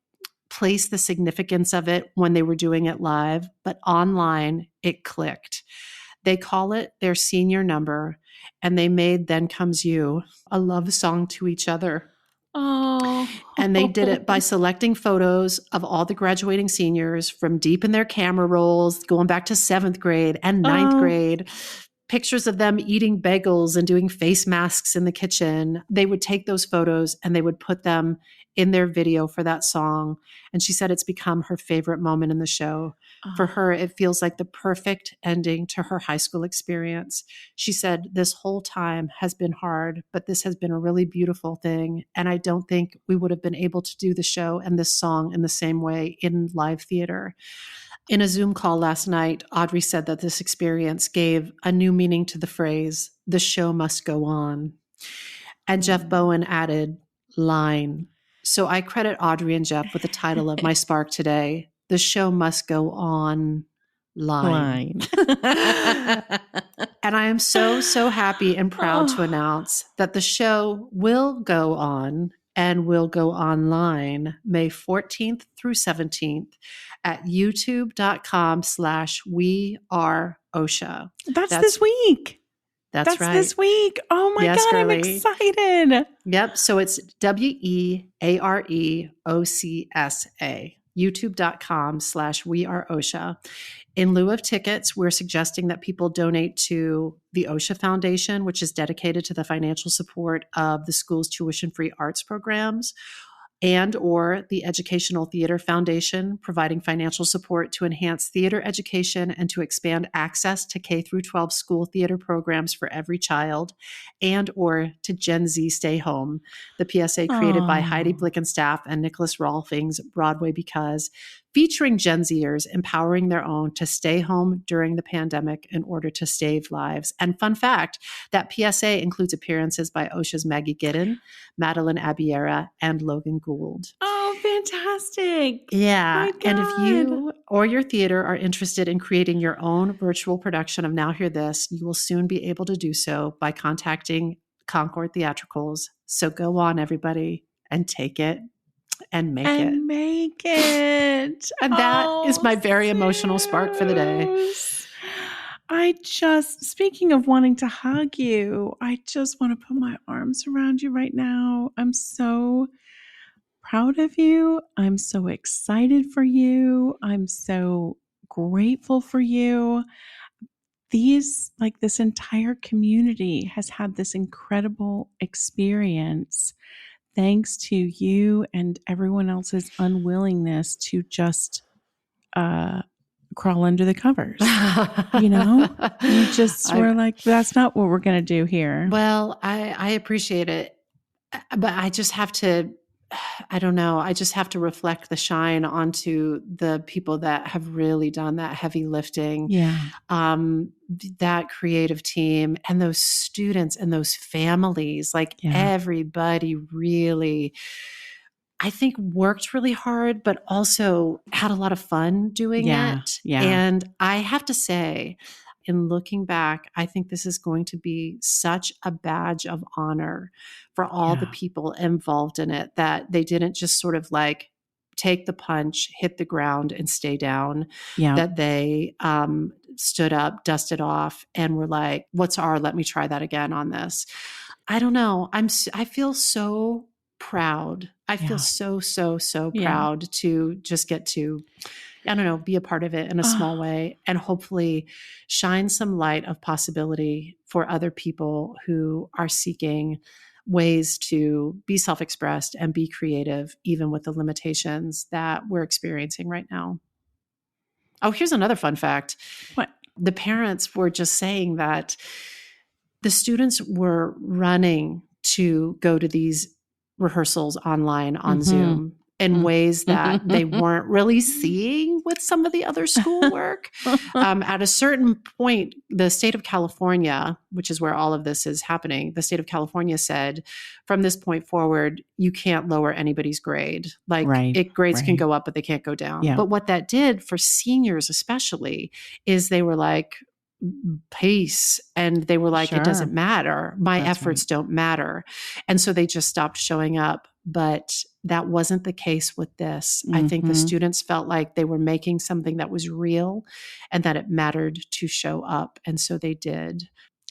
place the significance of it when they were doing it live. But online, it clicked. They call it their senior number, and they made Then Comes You a love song to each other. Oh. And they did it by selecting photos of all the graduating seniors from deep in their camera rolls, going back to 7th grade and 9th grade, pictures of them eating bagels and doing face masks in the kitchen. They would take those photos and they would put them in their video for that song. And she said it's become her favorite moment in the show. For her, it feels like the perfect ending to her high school experience. She said, this whole time has been hard, but this has been a really beautiful thing. And I don't think we would have been able to do the show and this song in the same way in live theater. In a Zoom call last night, Audrey said that this experience gave a new meaning to the phrase, the show must go on. And Jeff Bowen added, line. So I credit Audrey and Jeff with the title of my spark today, the show must go on line. And I am so happy and proud to announce that the show will go on and will go online May 14th through 17th at youtube.com/weareosha. That's this week. That's right. This week. Oh my Yes, God, I'm girly. excited. Yep. So it's WEAREOCSA, youtube.com/weareosha. In lieu of tickets, we're suggesting that people donate to the OSHA Foundation, which is dedicated to the financial support of the school's tuition-free arts programs, and or the Educational Theater Foundation, providing financial support to enhance theater education and to expand access to K-12 school theater programs for every child, and or to Gen Z Stay Home, the PSA created by Heidi Blickenstaff and Nicholas Rolfing's Broadway Because, featuring Gen Zers empowering their own to stay home during the pandemic in order to save lives. And fun fact, that PSA includes appearances by OSHA's Maggie Giddin, Madeline Abiera, and Logan Gould. Oh, fantastic. Yeah. My And if God. you or your theater are interested in creating your own virtual production of Now.Here.This, you will soon be able to do so by contacting Concord Theatricals. So go on, everybody, and take it and make it. Make it. And that is my very emotional spark for the day. Speaking of wanting to hug you, I just want to put my arms around you right now. I'm so proud of you. I'm so excited for you. I'm so grateful for you. This entire community has had this incredible experience thanks to you and everyone else's unwillingness to just crawl under the covers. You just were like, that's not what we're going to do here. Well, I appreciate it, but I just have to, I don't know, I just have to reflect the shine onto the people that have really done that heavy lifting. Yeah. That creative team and those students and those families, everybody really, I think, worked really hard, but also had a lot of fun doing it. Yeah. And I have to say, in looking back, I think this is going to be such a badge of honor for all the people involved in it, that they didn't just sort of take the punch, hit the ground and stay down, that they stood up, dusted off, and were like, let me try that again on this. I don't know. I feel so proud. I feel so proud to just get to, I don't know, be a part of it in a small way and hopefully shine some light of possibility for other people who are seeking ways to be self-expressed and be creative, even with the limitations that we're experiencing right now. Oh, here's another fun fact. What? The parents were just saying that the students were running to go to these rehearsals online on Zoom. in ways that they weren't really seeing with some of the other schoolwork. At a certain point, the state of California, which is where all of this is happening, the state of California said, from this point forward, you can't lower anybody's grade. Like grades can go up, but they can't go down. Yeah. But what that did for seniors especially is they were like, peace. And they were like, it doesn't matter. My efforts don't matter. And so they just stopped showing up. But that wasn't the case with this. I think the students felt like they were making something that was real and that it mattered to show up. And so they did.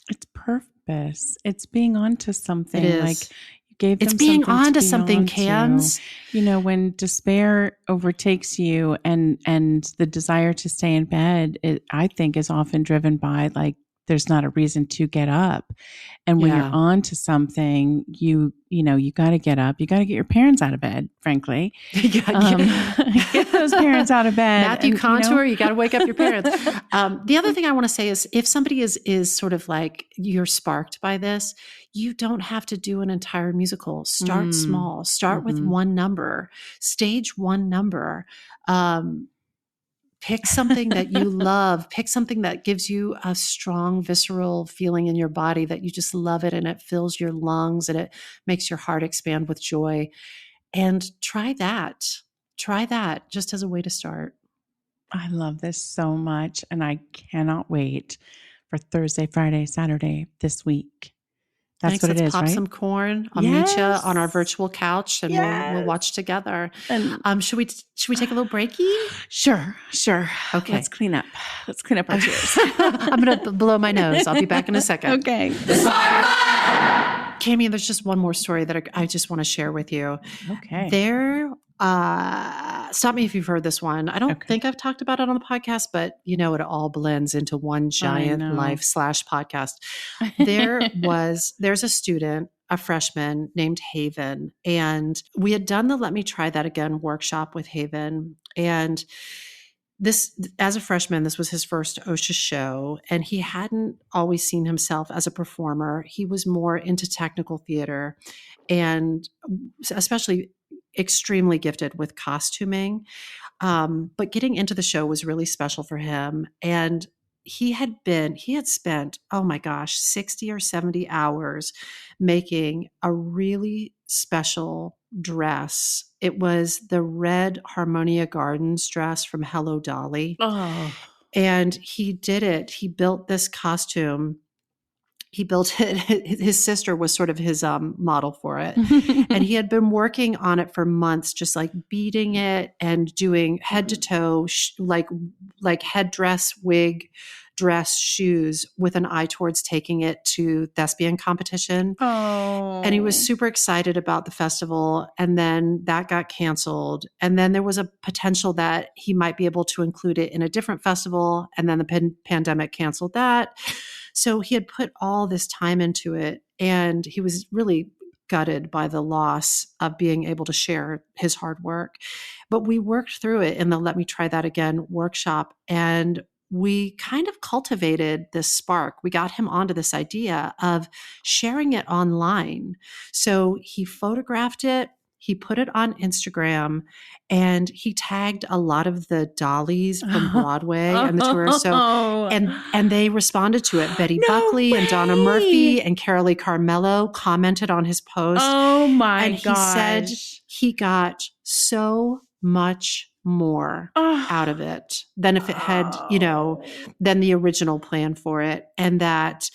It's purpose. It's being onto something. It is. Like you gave them it's being something onto to be something, onto. Cams. You know, when despair overtakes you and the desire to stay in bed, I think is often driven by like, there's not a reason to get up. And when you're on to something, you got to get up. You got to get your parents out of bed, frankly. Get those parents out of bed. Matthew Contour, you got to wake up your parents. The other thing I want to say is if somebody is sort of like you're sparked by this, you don't have to do an entire musical. Start small. Start with one number. Stage one number. Pick something that you love. Pick something that gives you a strong visceral feeling in your body that you just love it and it fills your lungs and it makes your heart expand with joy. And try that. Try that just as a way to start. I love this so much. And I cannot wait for Thursday, Friday, Saturday this week. That's what it is, pop right? some corn. I'll meet you on our virtual couch and we'll watch together. And should we take a little breaky? Sure. Okay. Let's clean up our chairs. I'm going to blow my nose. I'll be back in a second. Okay. Cami, there's just one more story that I just want to share with you. Okay. Stop me if you've heard this one. I don't think I've talked about it on the podcast, but it all blends into one giant life/podcast. There's a student, a freshman named Haven, and we had done the Let Me Try That Again workshop with Haven. And this, as a freshman, this was his first OSHA show, and he hadn't always seen himself as a performer. He was more into technical theater and especially extremely gifted with costuming. But getting into the show was really special for him. And he had spent, oh my gosh, 60 or 70 hours making a really special dress. It was the red Harmonia Gardens dress from Hello Dolly. Oh. And he did it. He built this costume. He built it. His sister was sort of his model for it. And he had been working on it for months, just like beating it and doing head to toe, like headdress, wig, dress, shoes with an eye towards taking it to thespian competition. Oh. And he was super excited about the festival. And then that got canceled. And then there was a potential that he might be able to include it in a different festival. And then the pandemic canceled that. So he had put all this time into it, and he was really gutted by the loss of being able to share his hard work. But we worked through it in the Let Me Try That Again workshop, and we kind of cultivated this spark. We got him onto this idea of sharing it online. So he photographed it. He put it on Instagram, and he tagged a lot of the dollies from Broadway and the tour. So, and they responded to it. Betty Buckley and Donna Murphy and Carolee Carmelo commented on his post. Oh my gosh. And he said he got so much more out of it than if it had, than the original plan for it. And that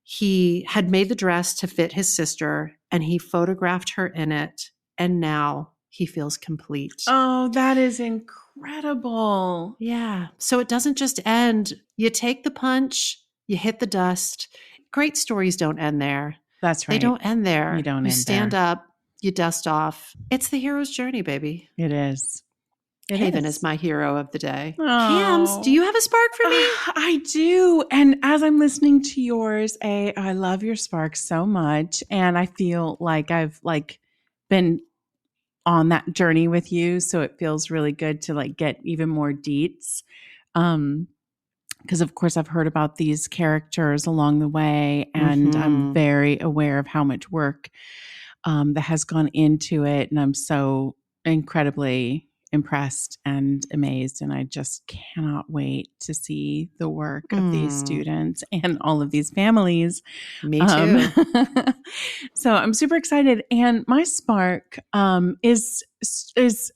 he had made the dress to fit his sister, and he photographed her in it. And now he feels complete. Oh, that is incredible. Yeah. So it doesn't just end. You take the punch, you hit the dust. Great stories don't end there. That's right. They don't end there. You don't You end stand there. up, you dust off. It's the hero's journey, baby. It is. Haven is my hero of the day. Oh. Cams, do you have a spark for me? I do. And as I'm listening to yours, I love your spark so much. And I feel like I've been on that journey with you. So it feels really good to get even more deets. Because of course I've heard about these characters along the way, and I'm very aware of how much work that has gone into it. And I'm so incredibly impressed and amazed. And I just cannot wait to see the work of these students and all of these families. Me too. So I'm super excited. And my spark is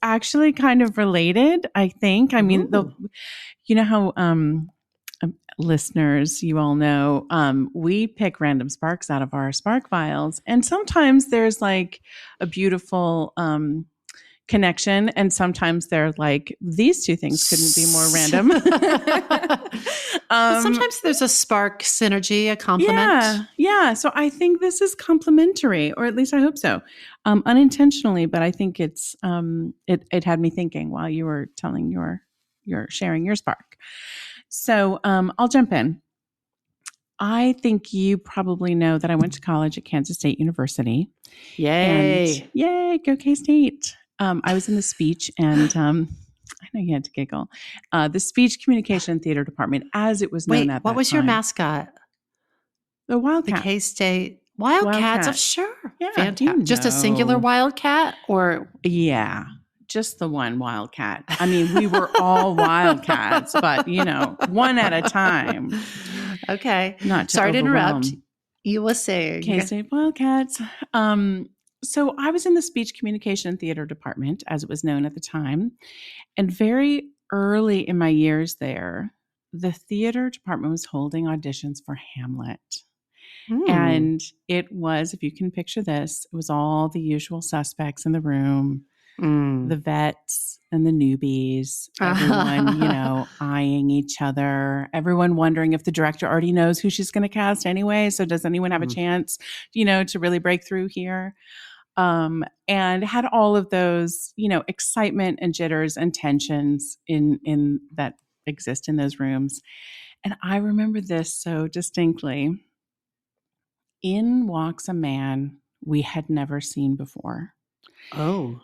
actually kind of related, I think. I mean, you know how listeners, you all know, we pick random sparks out of our spark files. And sometimes there's like a beautiful connection, and sometimes they're like, these two things couldn't be more random. Sometimes there's a spark synergy, a complement. Yeah. So I think this is complementary, or at least I hope so, unintentionally. But I think it's it had me thinking while you were telling your sharing your spark. So I'll jump in. I think you probably know that I went to college at Kansas State University. Yay! And yay, go K-State. I was in the speech, and I know you had to giggle. The speech communication and theater department, as it was known at that time. What was your mascot? The Wildcat. The K-State Wildcats. Oh, sure. Yeah, fantastic. Just a singular Wildcat, or just the one Wildcat. I mean, we were all Wildcats, but one at a time. Okay. Not to Sorry to overwhelm. interrupt. You were saying K-State Wildcats. So I was in the speech communication and theater department, as it was known at the time. And very early in my years there, the theater department was holding auditions for Hamlet. And it was, if you can picture this, it was all the usual suspects in the room, the vets and the newbies, everyone, eyeing each other, everyone wondering if the director already knows who she's going to cast anyway. So does anyone have a chance, to really break through here? And had all of those, excitement and jitters and tensions in that exist in those rooms. And I remember this so distinctly. In walks a man we had never seen before. Oh.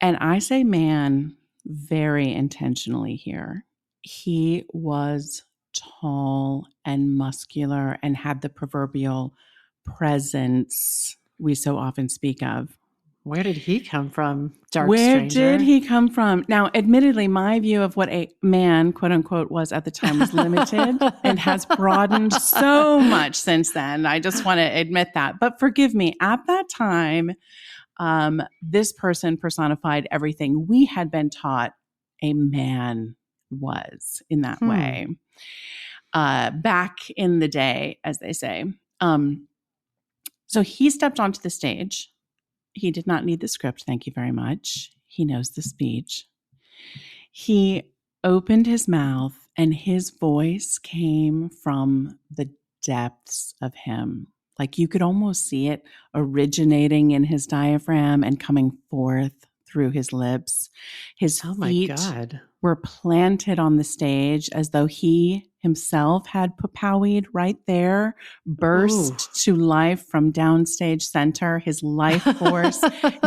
And I say man very intentionally here. He was tall and muscular and had the proverbial presence we so often speak of. Where did he come from, dark stranger? Where did he come from? Now, admittedly, my view of what a man, quote unquote, was at the time was limited and has broadened so much since then. I just want to admit that. But forgive me, at that time, this person personified everything we had been taught a man was in that way. Back in the day, as they say. So he stepped onto the stage. He did not need the script, thank you very much. He knows the speech. He opened his mouth, and his voice came from the depths of him. Like you could almost see it originating in his diaphragm and coming forth through his lips. His feet were planted on the stage as though he himself had popowied right there, burst to life from downstage center, his life force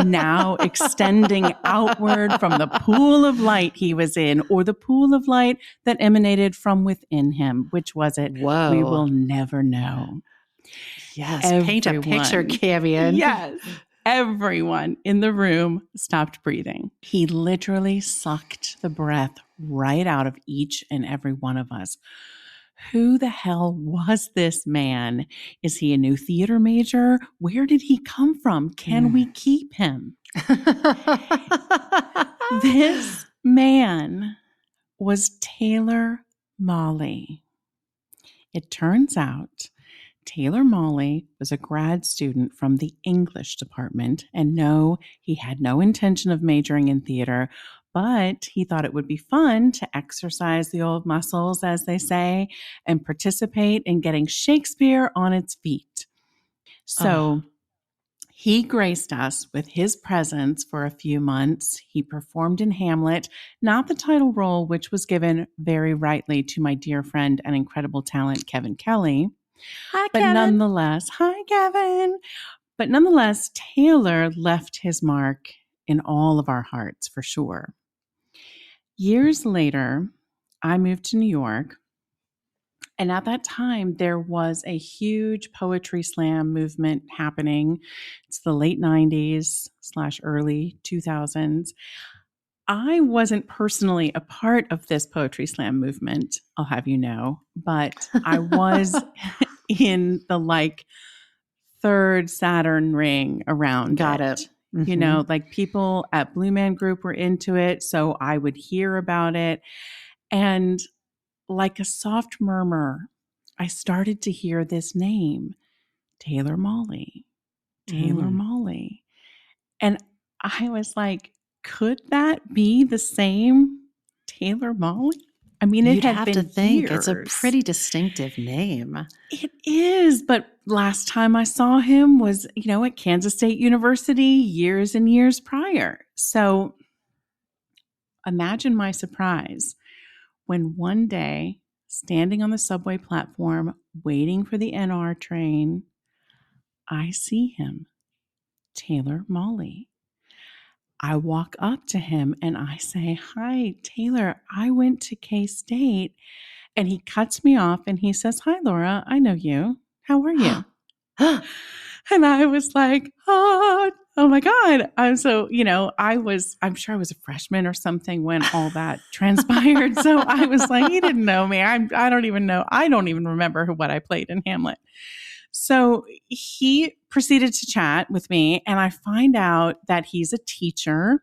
now extending outward from the pool of light he was in, or the pool of light that emanated from within him. Which was it? Whoa. We will never know. Yes, paint a picture, Cavian. Yes. Everyone in the room stopped breathing. He literally sucked the breath right out of each and every one of us. Who the hell was this man? Is he a new theater major? Where did he come from? Can we keep him? This man was Taylor Molly. It turns out Taylor Molly was a grad student from the English department, and no, he had no intention of majoring in theater, but he thought it would be fun to exercise the old muscles, as they say, and participate in getting Shakespeare on its feet. So he graced us with his presence for a few months. He performed in Hamlet, not the title role, which was given very rightly to my dear friend and incredible talent, Kevin Kelly. Hi, but Kevin. Nonetheless, hi, Kevin. But nonetheless, Taylor left his mark in all of our hearts, for sure. Years later, I moved to New York, And at that time, there was a huge poetry slam movement happening. It's the late 90s/early 2000s. I wasn't personally a part of this poetry slam movement, I'll have you know, but I was in the like third Saturn ring around Got it. You know, like people at Blue Man Group were into it, so I would hear about it. And like a soft murmur, I started to hear this name, Taylor Mali. Taylor Mali. And I was like, could that be the same Taylor Mali? I mean, You'd it had have been to think years. it's a pretty distinctive name. It is, but last time I saw him was, you know, at Kansas State University years and years prior. So imagine my surprise when one day, standing on the subway platform, waiting for the NR train, I see him, Taylor Mali. I walk up to him and I say, "Hi, Taylor, I went to K-State." And he cuts me off and he says, "Hi, Laura, I know you. How are you?" And I was like, oh my God. I'm so, you know, I'm sure I was a freshman or something when all that transpired. So I was like, he didn't know me. I don't even know. I don't even remember what I played in Hamlet. So he proceeded to chat with me, and I find out that he's a teacher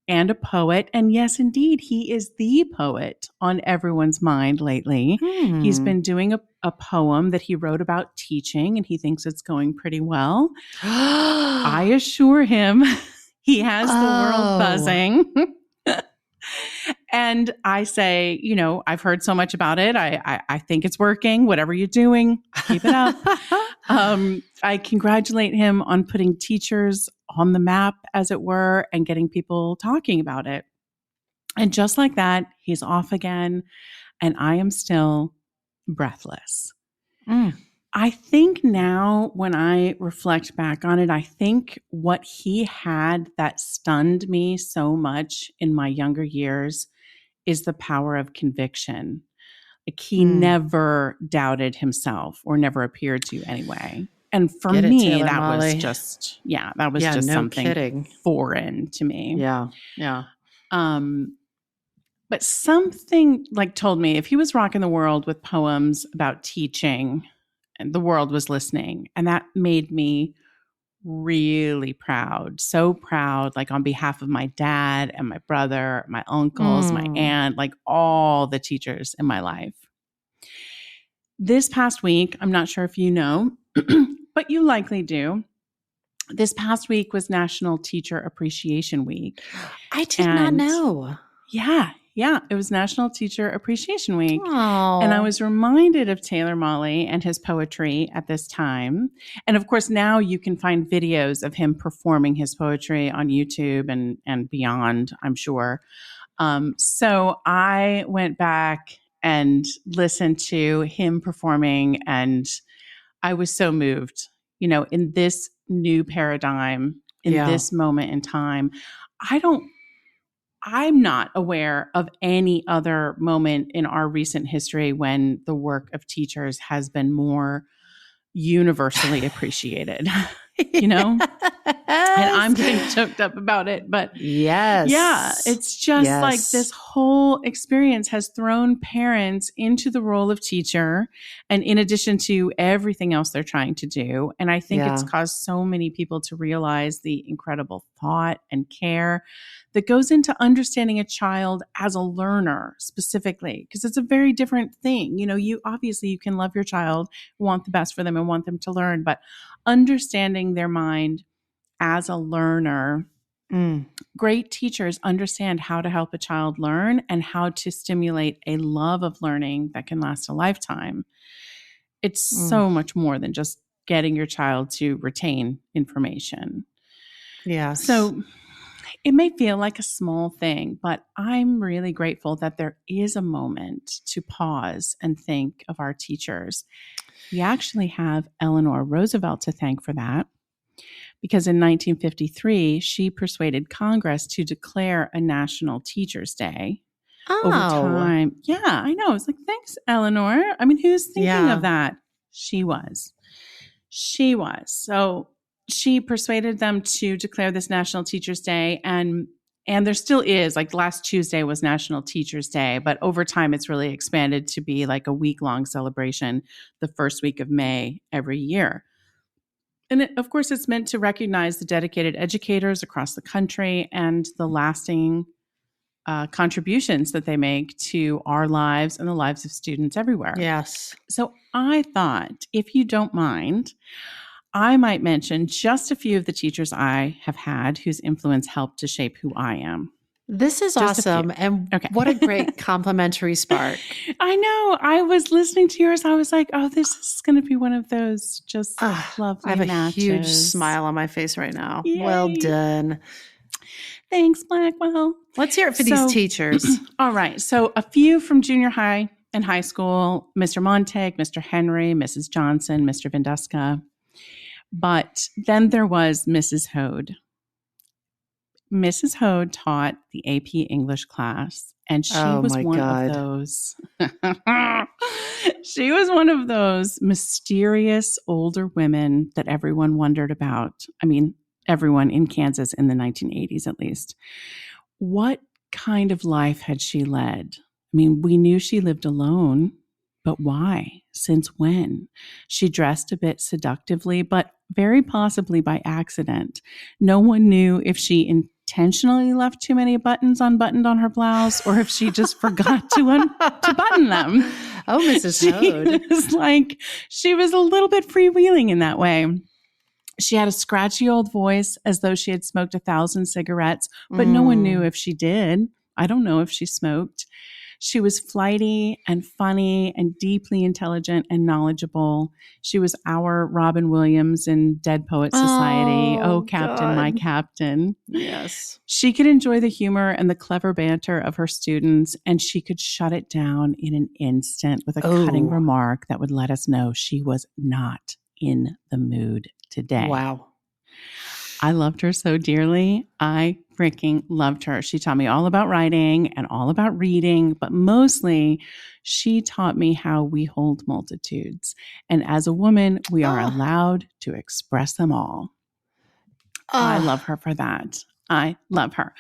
and a poet. And yes, indeed, he is the poet on everyone's mind lately. He's been doing a poem that he wrote about teaching, and he thinks it's going pretty well. I assure him he has the world buzzing. And I say, you know, I've heard so much about it. I think it's working. Whatever you're doing, keep it up. I congratulate him on putting teachers on the map, as it were, and getting people talking about it. And just like that, he's off again, and I am still breathless. I think now when I reflect back on it, I think what he had that stunned me so much in my younger years is the power of conviction. Like he never doubted himself, or never appeared to anway. And for me, that was just, that was just something foreign to me. Yeah. But something like told me if he was rocking the world with poems about teaching, and the world was listening, and that made me really proud, so proud, like on behalf of my dad and my brother, my uncles, my aunt, like all the teachers in my life. This past week, I'm not sure if you know, but you likely do. This past week was National Teacher Appreciation Week. I did not know. Yeah. It was National Teacher Appreciation Week. Oh. And I was reminded of Taylor Mali and his poetry at this time. And of course, now you can find videos of him performing his poetry on YouTube and beyond, I'm sure. So I went back and listened to him performing, and I was so moved. You know, in this new paradigm, in this moment in time, I'm not aware of any other moment in our recent history when the work of teachers has been more universally appreciated, you know? And I'm getting choked up about it, but it's just like this whole experience has thrown parents into the role of teacher, and in addition to everything else they're trying to do. And I think it's caused so many people to realize the incredible thought and care that goes into understanding a child as a learner specifically, because it's a very different thing. You know, you can love your child, want the best for them, and want them to learn, but understanding their mind as a learner, great teachers understand how to help a child learn and how to stimulate a love of learning that can last a lifetime. It's so much more than just getting your child to retain information. Yes. So it may feel like a small thing, but I'm really grateful that there is a moment to pause and think of our teachers. We actually have Eleanor Roosevelt to thank for that, because in 1953, she persuaded Congress to declare a National Teachers' Day. over Oh, time. Yeah, I know. It's like, thanks, Eleanor. I mean, who's thinking Yeah. of that? She was. She was. So she persuaded them to declare this National Teachers Day, and there still is, like, last Tuesday was National Teachers Day, but over time it's really expanded to be like a week-long celebration the first week of May every year. And of course, it's meant to recognize the dedicated educators across the country and the lasting contributions that they make to our lives and the lives of students everywhere. Yes. So I thought, if you don't mind, I might mention just a few of the teachers I have had whose influence helped to shape who I am. This is Just a few. awesome. And Okay. what a great complimentary spark. I know. I was listening to yours. I was like, oh, this is going to be one of those just lovely I have a matches. huge smile on my face right now. Yay. Well done. Thanks, Blackwell. Let's hear it for these teachers. All right. So a few from junior high and high school: Mr. Montag, Mr. Henry, Mrs. Johnson, Mr. Vinduska. But then there was Mrs. Hode. Mrs. Hode taught the AP English class, and she was one of those. She was one of those mysterious older women that everyone wondered about. I mean, everyone in Kansas in the 1980s, at least. What kind of life had she led? I mean, we knew she lived alone, but why? Since when? She dressed a bit seductively, but very possibly by accident. No one knew if she intentionally left too many buttons unbuttoned on her blouse or if she just forgot to button them. Oh, Mrs. Hode. She was a little bit freewheeling in that way. She had a scratchy old voice as though she had smoked 1,000 cigarettes, but no one knew if she did. I don't know if she smoked. She was flighty and funny and deeply intelligent and knowledgeable. She was our Robin Williams in Dead Poets Society. Oh, Captain, God. my Captain. Yes. She could enjoy the humor and the clever banter of her students, and she could shut it down in an instant with a cutting remark that would let us know she was not in the mood today. Wow. I loved her so dearly. I freaking loved her. She taught me all about writing and all about reading, but mostly she taught me how we hold multitudes. And as a woman, we are allowed to express them all. I love her for that. I love her.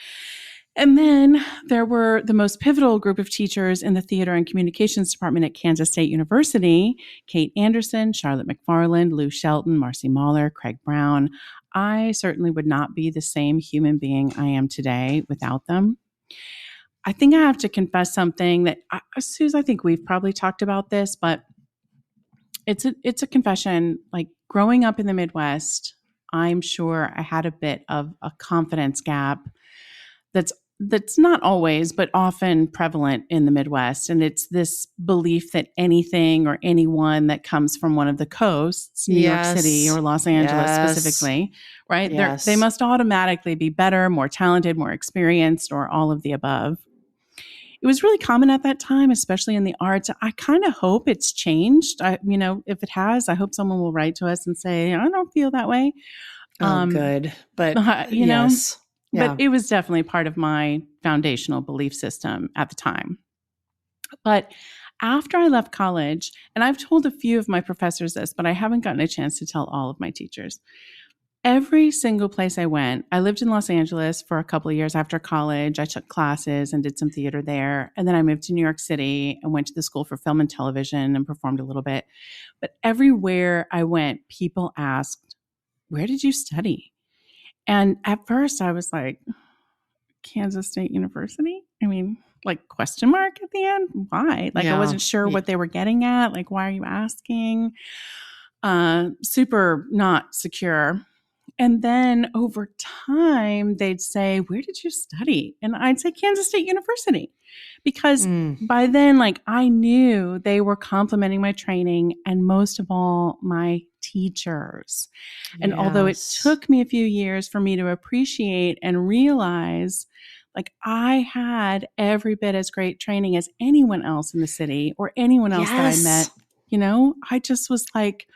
And then there were the most pivotal group of teachers in the theater and communications department at Kansas State University: Kate Anderson, Charlotte McFarland, Lou Shelton, Marcy Mahler, Craig Brown. I certainly would not be the same human being I am today without them. I think I have to confess something that, Suze, I think we've probably talked about this, but it's a confession. Like, growing up in the Midwest, I'm sure I had a bit of a confidence gap that's not always, but often prevalent in the Midwest. And it's this belief that anything or anyone that comes from one of the coasts, New York City or Los Angeles specifically, right? They must automatically be better, more talented, more experienced, or all of the above. It was really common at that time, especially in the arts. I kind of hope it's changed. If it has, I hope someone will write to us and say, I don't feel that way. Good. But, know, but it was definitely part of my foundational belief system at the time. But after I left college, and I've told a few of my professors this, but I haven't gotten a chance to tell all of my teachers. Every single place I went, I lived in Los Angeles for a couple of years after college. I took classes and did some theater there. And then I moved to New York City and went to the School for Film and Television and performed a little bit. But everywhere I went, people asked, where did you study? And at first I was like, Kansas State University? I mean, like, question mark at the end? Why? Like, I wasn't sure what they were getting at. Like, why are you asking? Super not secure. And then over time, they'd say, where did you study? And I'd say Kansas State University. Because by then, like, I knew they were complimenting my training and most of all, my teachers. And although it took me a few years for me to appreciate and realize, like, I had every bit as great training as anyone else in the city or anyone else that I met, I just was like,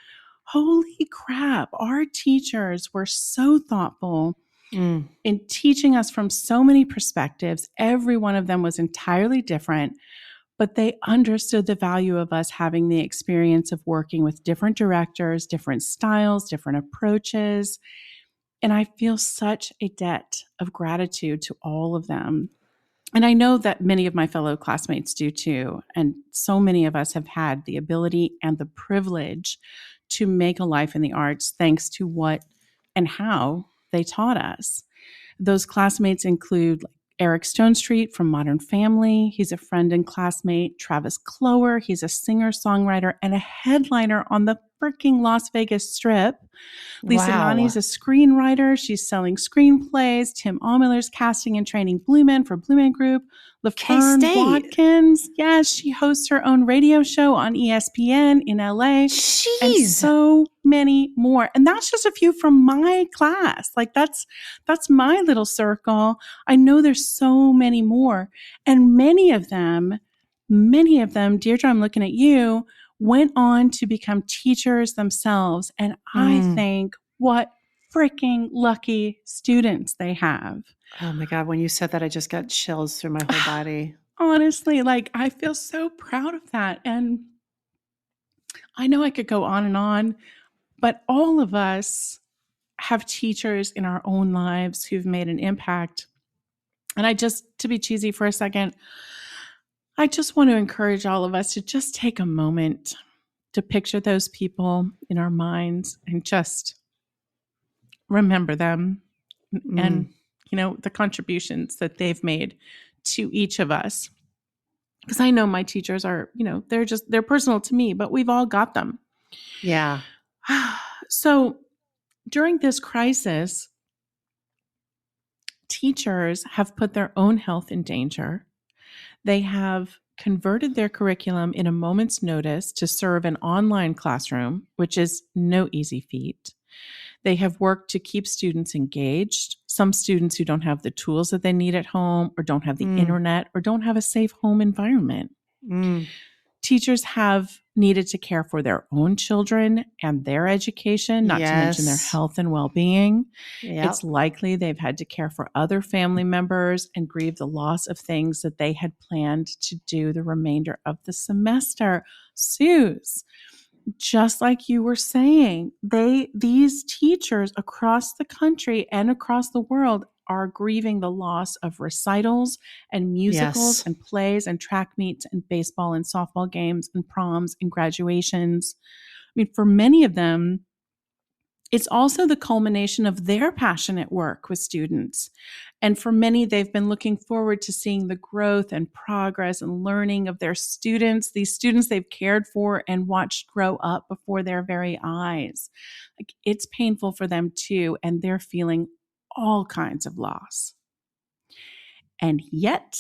holy crap, our teachers were so thoughtful in teaching us from so many perspectives. Every one of them was entirely different, but they understood the value of us having the experience of working with different directors, different styles, different approaches. And I feel such a debt of gratitude to all of them. And I know that many of my fellow classmates do too. And so many of us have had the ability and the privilege to make a life in the arts thanks to what and how they taught us. Those classmates include Eric Stonestreet from Modern Family. He's a friend and classmate. Travis Clower. He's a singer-songwriter and a headliner on the freaking Las Vegas Strip. Lisa Nani's a screenwriter. She's selling screenplays. Tim Allmiller's casting and training Blue Men for Blue Man Group. LaFern Watkins. Yes, she hosts her own radio show on ESPN in LA. Jeez. And so many more. And that's just a few from my class. Like that's my little circle. I know there's so many more. And many of them, Deirdre, I'm looking at you, went on to become teachers themselves. And I think what freaking lucky students they have. Oh my God. When you said that, I just got chills through my whole body. Honestly, like I feel so proud of that. And I know I could go on and on, but all of us have teachers in our own lives who've made an impact. And I just, to be cheesy for a second, I just want to encourage all of us to just take a moment to picture those people in our minds and just remember them and, the contributions that they've made to each of us. Because I know my teachers are, they're personal to me, but we've all got them. Yeah. So during this crisis, teachers have put their own health in danger. They have converted their curriculum in a moment's notice to serve an online classroom, which is no easy feat. They have worked to keep students engaged. Some students who don't have the tools that they need at home or don't have the internet or don't have a safe home environment. Teachers have needed to care for their own children and their education, not to mention their health and well-being. Yep. It's likely they've had to care for other family members and grieve the loss of things that they had planned to do the remainder of the semester. Suze, just like you were saying, these teachers across the country and across the world are grieving the loss of recitals and musicals and plays and track meets and baseball and softball games and proms and graduations. I mean, for many of them, it's also the culmination of their passionate work with students. And for many, they've been looking forward to seeing the growth and progress and learning of their students, these students they've cared for and watched grow up before their very eyes. Like, it's painful for them too, and they're feeling all kinds of loss. And yet,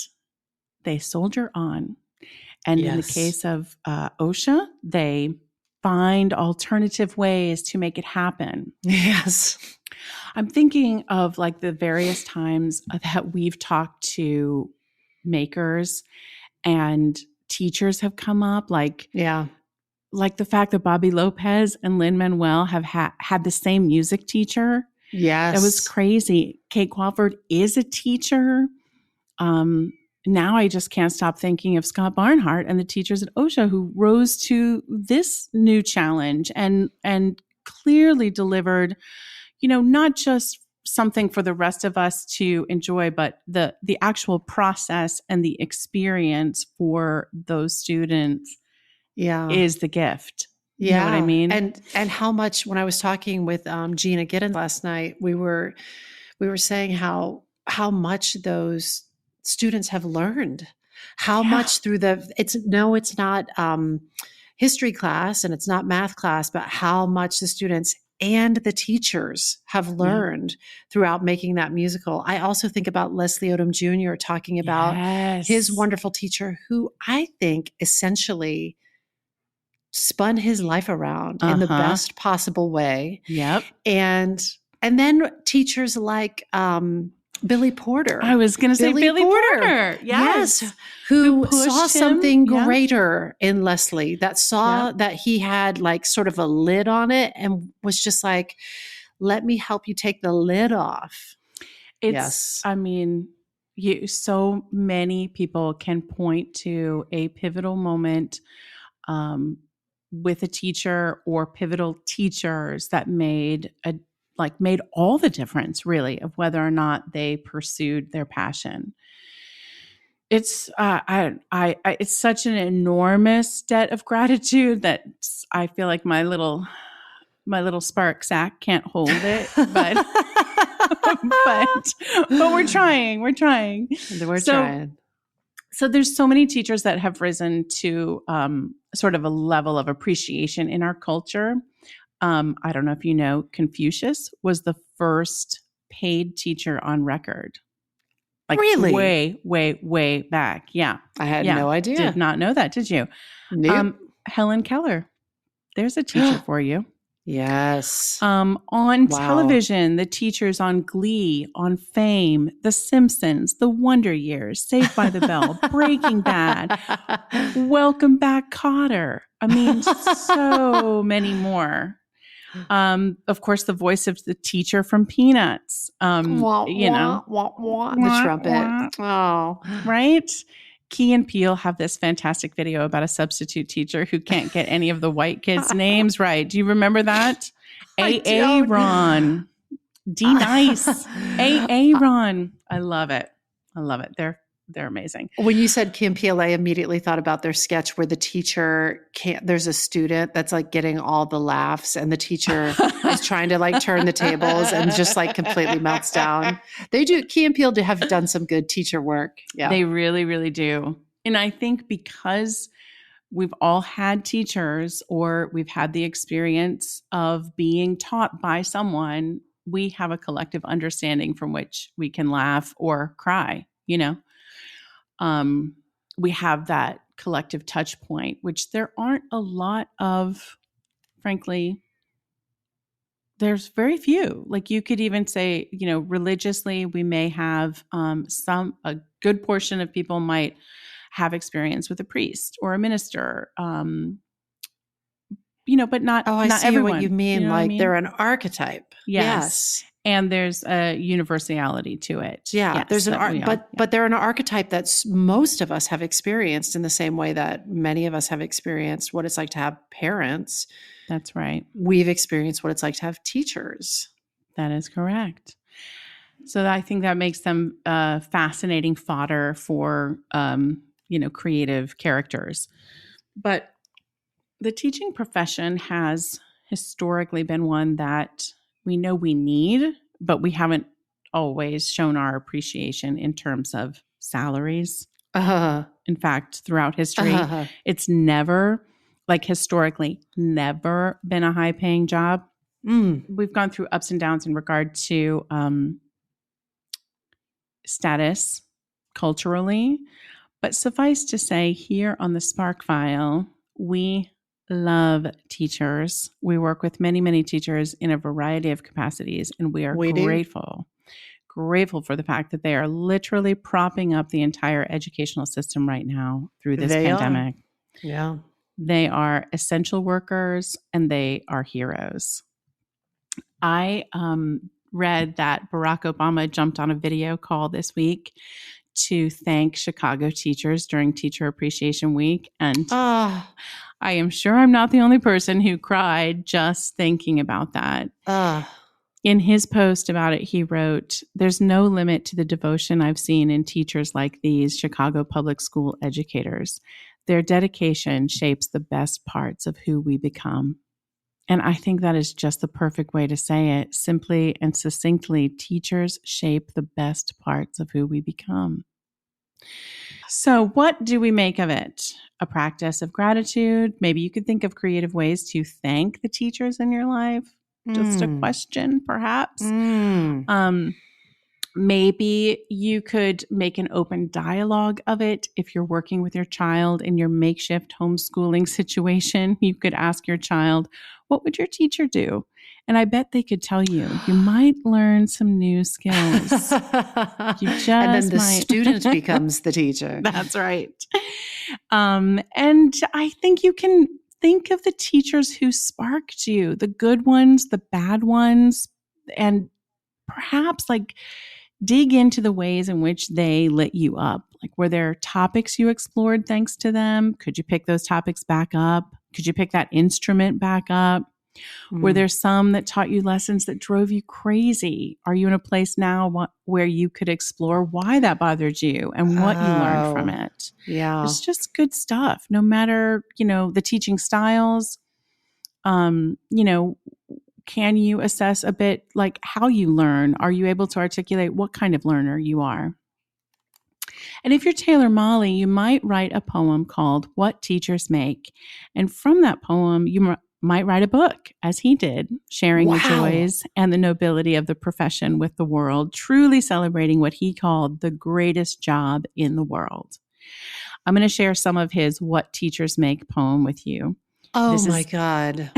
they soldier on. And in the case of OSHA, they find alternative ways to make it happen. Yes. I'm thinking of like the various times that we've talked to makers and teachers have come up, like the fact that Bobby Lopez and Lin-Manuel have had the same music teacher. Yes. That was crazy. Kate Crawford is a teacher. Now I just can't stop thinking of Scott Barnhart and the teachers at OSHA who rose to this new challenge and clearly delivered, not just something for the rest of us to enjoy, but the actual process and the experience for those students is the gift. You know what I mean? And how much, when I was talking with Gina Giddens last night, we were saying how much those students have learned, how much through it's not history class and it's not math class, but how much the students and the teachers have learned throughout making that musical. I also think about Leslie Odom Jr. talking about his wonderful teacher, who I think essentially spun his life around in the best possible way. Yep. And then teachers like Billy Porter. I was going to say Billy Porter. Yes. Who saw something greater in Leslie, that saw that he had like sort of a lid on it and was just like, let me help you take the lid off. Yes. I mean, so many people can point to a pivotal moment with a teacher or pivotal teachers that made all the difference, really, of whether or not they pursued their passion. It's it's such an enormous debt of gratitude that I feel like my little spark sack can't hold it, but but we're trying. We're trying. So there's so many teachers that have risen to sort of a level of appreciation in our culture. I don't know if you know, Confucius was the first paid teacher on record. Like really? Way back. Yeah. I had no idea. Did not know that, did you? Nope. Helen Keller. There's a teacher for you. Yes. On television, the teachers on Glee, on Fame, The Simpsons, The Wonder Years, Saved by the Bell, Breaking Bad, Welcome Back, Kotter. I mean, so many more. Of course, the voice of the teacher from Peanuts. The trumpet. Oh, right. Key and Peele have this fantastic video about a substitute teacher who can't get any of the white kids' names right. Do you remember that? A. Ron, D. Nice, A. Ron. I love it. They're amazing. When you said Key and Peele, I immediately thought about their sketch where the teacher there's a student that's like getting all the laughs and the teacher is trying to like turn the tables and just like completely melts down. Key and Peele have done some good teacher work. Yeah. They really, really do. And I think because we've all had teachers or we've had the experience of being taught by someone, we have a collective understanding from which we can laugh or cry, we have that collective touch point, which there aren't a lot of, frankly. There's very few. Like you could even say, religiously, we may have a good portion of people might have experience with a priest or a minister, but not. Oh, I not see everyone. What you mean. They're an archetype. Yes. And there's a universality to it. Yeah, yes, there's but they're an archetype that most of us have experienced in the same way that many of us have experienced what it's like to have parents. That's right. We've experienced what it's like to have teachers. That is correct. So I think that makes them fascinating fodder for creative characters. But the teaching profession has historically been one that we know we need, but we haven't always shown our appreciation in terms of salaries. In fact, throughout history, it's never, historically, never been a high-paying job. We've gone through ups and downs in regard to status culturally, but suffice to say, here on the Spark File, we love teachers. We work with many, many teachers in a variety of capacities, and we are grateful for the fact that they are literally propping up the entire educational system right now through this pandemic. Yeah. They are essential workers and they are heroes. I read that Barack Obama jumped on a video call this week to thank Chicago teachers during Teacher Appreciation Week. And I am sure I'm not the only person who cried just thinking about that. In his post about it, he wrote, "There's no limit to the devotion I've seen in teachers like these Chicago public school educators. Their dedication shapes the best parts of who we become." And I think that is just the perfect way to say it. Simply and succinctly, teachers shape the best parts of who we become. So what do we make of it? A practice of gratitude? Maybe you could think of creative ways to thank the teachers in your life. Just a question, perhaps. Maybe you could make an open dialogue of it. If you're working with your child in your makeshift homeschooling situation, you could ask your child, what would your teacher do? And I bet they could tell you. You might learn some new skills. You just and then the student becomes the teacher. That's right. And I think you can think of the teachers who sparked you, the good ones, the bad ones, and perhaps dig into the ways in which they lit you up. Like, were there topics you explored thanks to them? Could you pick those topics back up? Could you pick that instrument back up? Were there some that taught you lessons that drove you crazy? Are you in a place now where you could explore why that bothered you and what you learned from it? Yeah. It's just good stuff. No matter, the teaching styles, can you assess a bit like how you learn? Are you able to articulate what kind of learner you are? And if you're Taylor Molly, you might write a poem called What Teachers Make. And from that poem, you might write a book, as he did, sharing the joys and the nobility of the profession with the world, truly celebrating what he called the greatest job in the world. I'm going to share some of his What Teachers Make poem with you. Oh, my God.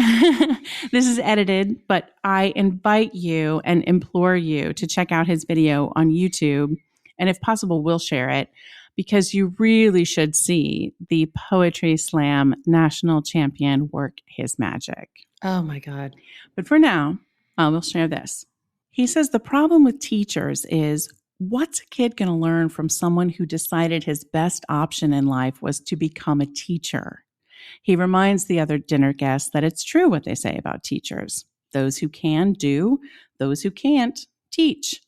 This is edited, but I invite you and implore you to check out his video on YouTube. And if possible, we'll share it, because you really should see the Poetry Slam national champion work his magic. Oh, my God. But for now, we'll share this. He says the problem with teachers is, what's a kid going to learn from someone who decided his best option in life was to become a teacher? He reminds the other dinner guests that it's true what they say about teachers. Those who can do, those who can't teach.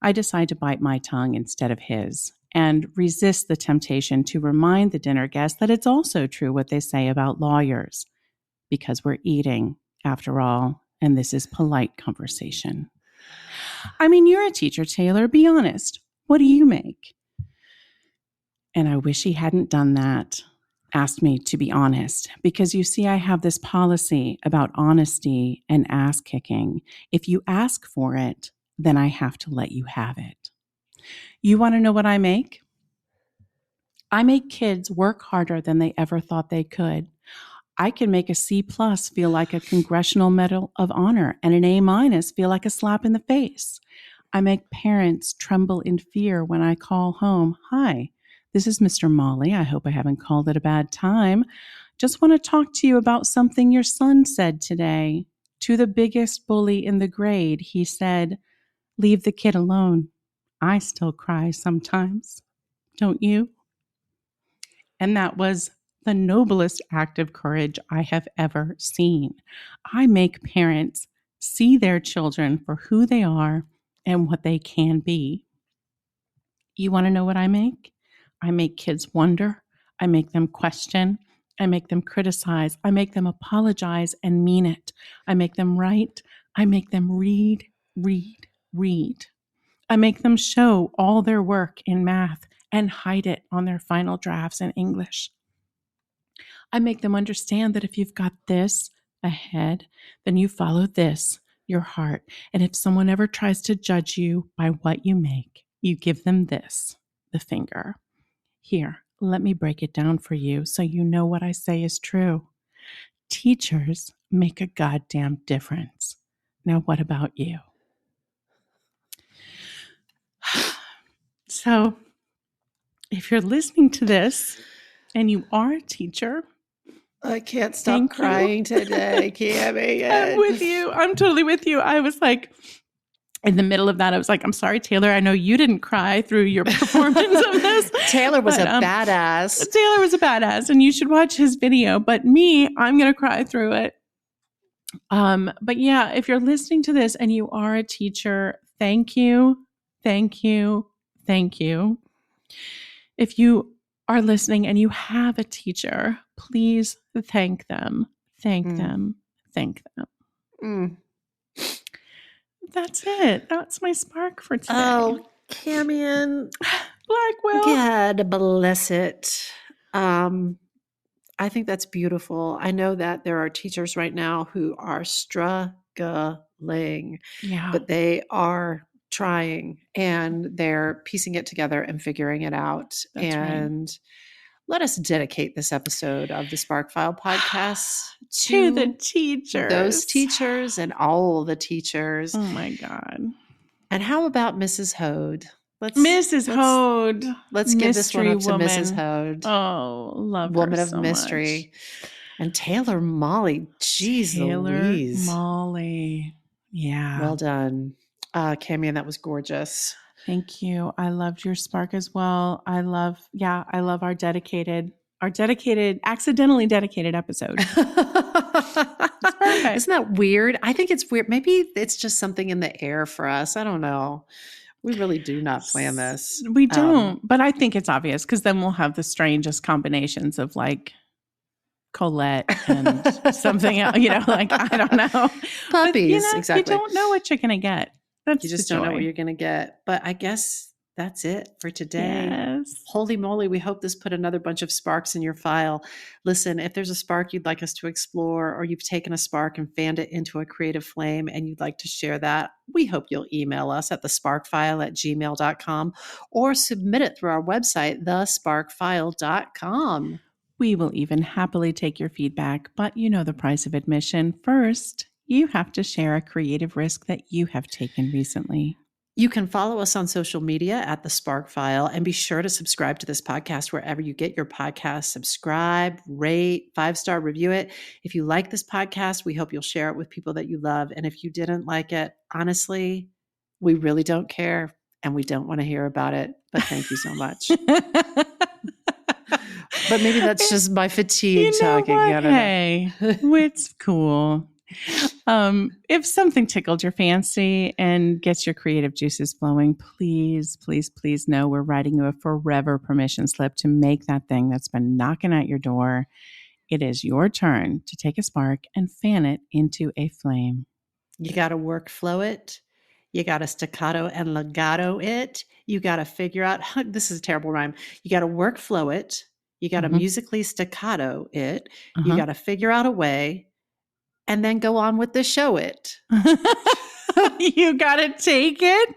I decide to bite my tongue instead of his and resist the temptation to remind the dinner guests that it's also true what they say about lawyers, because we're eating, after all, and this is polite conversation. I mean, you're a teacher, Taylor. Be honest. What do you make? And I wish he hadn't done that. Asked me to be honest, because you see, I have this policy about honesty and ass kicking. If you ask for it, then I have to let you have it. You want to know what I make? I make kids work harder than they ever thought they could. I can make a C+ feel like a Congressional Medal of Honor and an A- feel like a slap in the face. I make parents tremble in fear when I call home, "Hi, this is Mr. Molly. I hope I haven't called at a bad time. Just want to talk to you about something your son said today. To the biggest bully in the grade, he said, 'Leave the kid alone.' I still cry sometimes. Don't you?" And that was the noblest act of courage I have ever seen. I make parents see their children for who they are and what they can be. You want to know what I make? I make kids wonder. I make them question. I make them criticize. I make them apologize and mean it. I make them write. I make them read, read, read. I make them show all their work in math and hide it on their final drafts in English. I make them understand that if you've got this ahead, then you follow this, your heart. And if someone ever tries to judge you by what you make, you give them this, the finger. Here, let me break it down for you so you know what I say is true. Teachers make a goddamn difference. Now, what about you? So, if you're listening to this and you are a teacher, I can't stop crying today, Cammie. I'm with you. I'm totally with you. I was like, in the middle of that, I was like, I'm sorry, Taylor. I know you didn't cry through your performance of this. Taylor was a badass. Taylor was a badass, and you should watch his video. But me, I'm going to cry through it. But yeah, if you're listening to this and you are a teacher, thank you, thank you, thank you. If you are listening and you have a teacher, please thank them, thank them, thank them. That's it. That's my spark for today. Oh, Cammie, Blackwell. God bless it. I think that's beautiful. I know that there are teachers right now who are struggling, but they are trying and they're piecing it together and figuring it out. That's and right. Let us dedicate this episode of the Spark File podcast to the teachers. Those teachers and all the teachers. Oh my God. And how about Mrs. Hode? Mrs. Hode. Let's give this one up to Mrs. Hode. Oh, love her Woman of so mystery. Much. And Taylor Molly. Jeez Taylor Louise. Molly. Yeah. Well done. Cami, and that was gorgeous. Thank you. I loved your spark as well. I love our accidentally dedicated episode. Perfect. Isn't that weird? I think it's weird. Maybe it's just something in the air for us. I don't know. We really do not plan this. We don't, but I think it's obvious because then we'll have the strangest combinations of like Colette and something else, like, I don't know. Puppies, but, exactly. You don't know what you're going to get. That's you just don't know what you're going to get. But I guess that's it for today. Yes. Holy moly, we hope this put another bunch of sparks in your file. Listen, if there's a spark you'd like us to explore, or you've taken a spark and fanned it into a creative flame and you'd like to share that, we hope you'll email us at thesparkfile@gmail.com or submit it through our website, thesparkfile.com. We will even happily take your feedback, but you know the price of admission. First, you have to share a creative risk that you have taken recently. You can follow us on social media at The Spark File, and be sure to subscribe to this podcast wherever you get your podcasts. Subscribe, rate, 5-star review it. If you like this podcast, we hope you'll share it with people that you love. And if you didn't like it, honestly, we really don't care and we don't want to hear about it. But thank you so much. But maybe that's just my fatigue talking. What? I don't know. Hey, it's cool. If something tickled your fancy and gets your creative juices flowing, please, please, please know we're writing you a forever permission slip to make that thing that's been knocking at your door. It is your turn to take a spark and fan it into a flame. You got to workflow it. You got to staccato and legato it. You got to figure out, this is a terrible rhyme. You got to workflow it. You got to musically staccato it. You got to figure out a way and then go on with the show it. You got to take it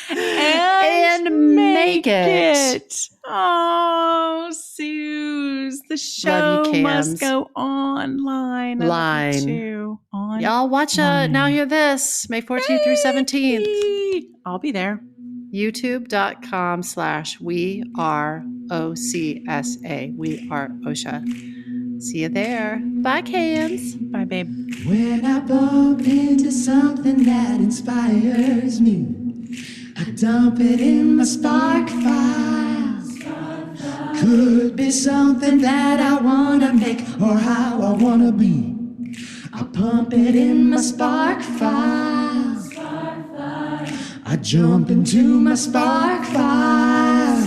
and make it. Oh, Suze, the show must go online. Y'all watch Now.Here.This, May 14th through 17th. I'll be there. YouTube.com/WeAreOCSA. We are OSHA. See you there. Bye, Cans. Bye, babe. When I bump into something that inspires me, I dump it in my spark file. Could be something that I want to make or how I want to be. I pump it in my spark file. I jump into my spark file.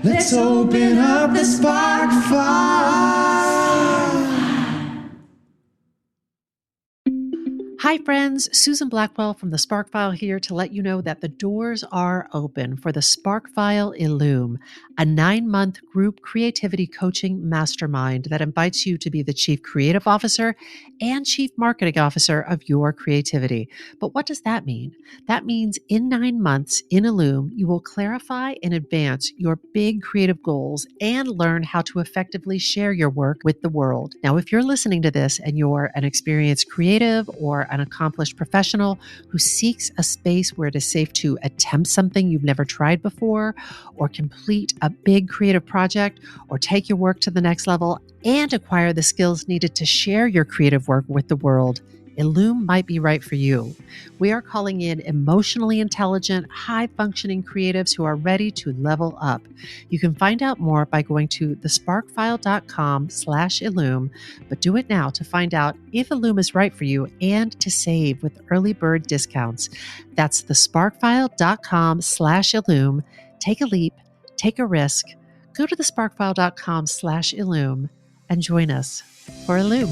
Let's open up the spark file. Hi, friends. Susan Blackwell from the Spark File here to let you know that the doors are open for the Spark File Illume, a 9-month group creativity coaching mastermind that invites you to be the Chief Creative Officer and Chief Marketing Officer of your creativity. But what does that mean? That means in 9 months in Illume, you will clarify and advance your big creative goals and learn how to effectively share your work with the world. Now, if you're listening to this and you're an experienced creative or an accomplished professional who seeks a space where it is safe to attempt something you've never tried before, or complete a big creative project, or take your work to the next level and acquire the skills needed to share your creative work with the world, Illume might be right for you. We are calling in emotionally intelligent, high-functioning creatives who are ready to level up. You can find out more by going to thesparkfile.com/Illume, but do it now to find out if Illume is right for you and to save with early bird discounts. That's thesparkfile.com/Illume. Take a leap, take a risk. Go to thesparkfile.com/Illume and join us for Illume.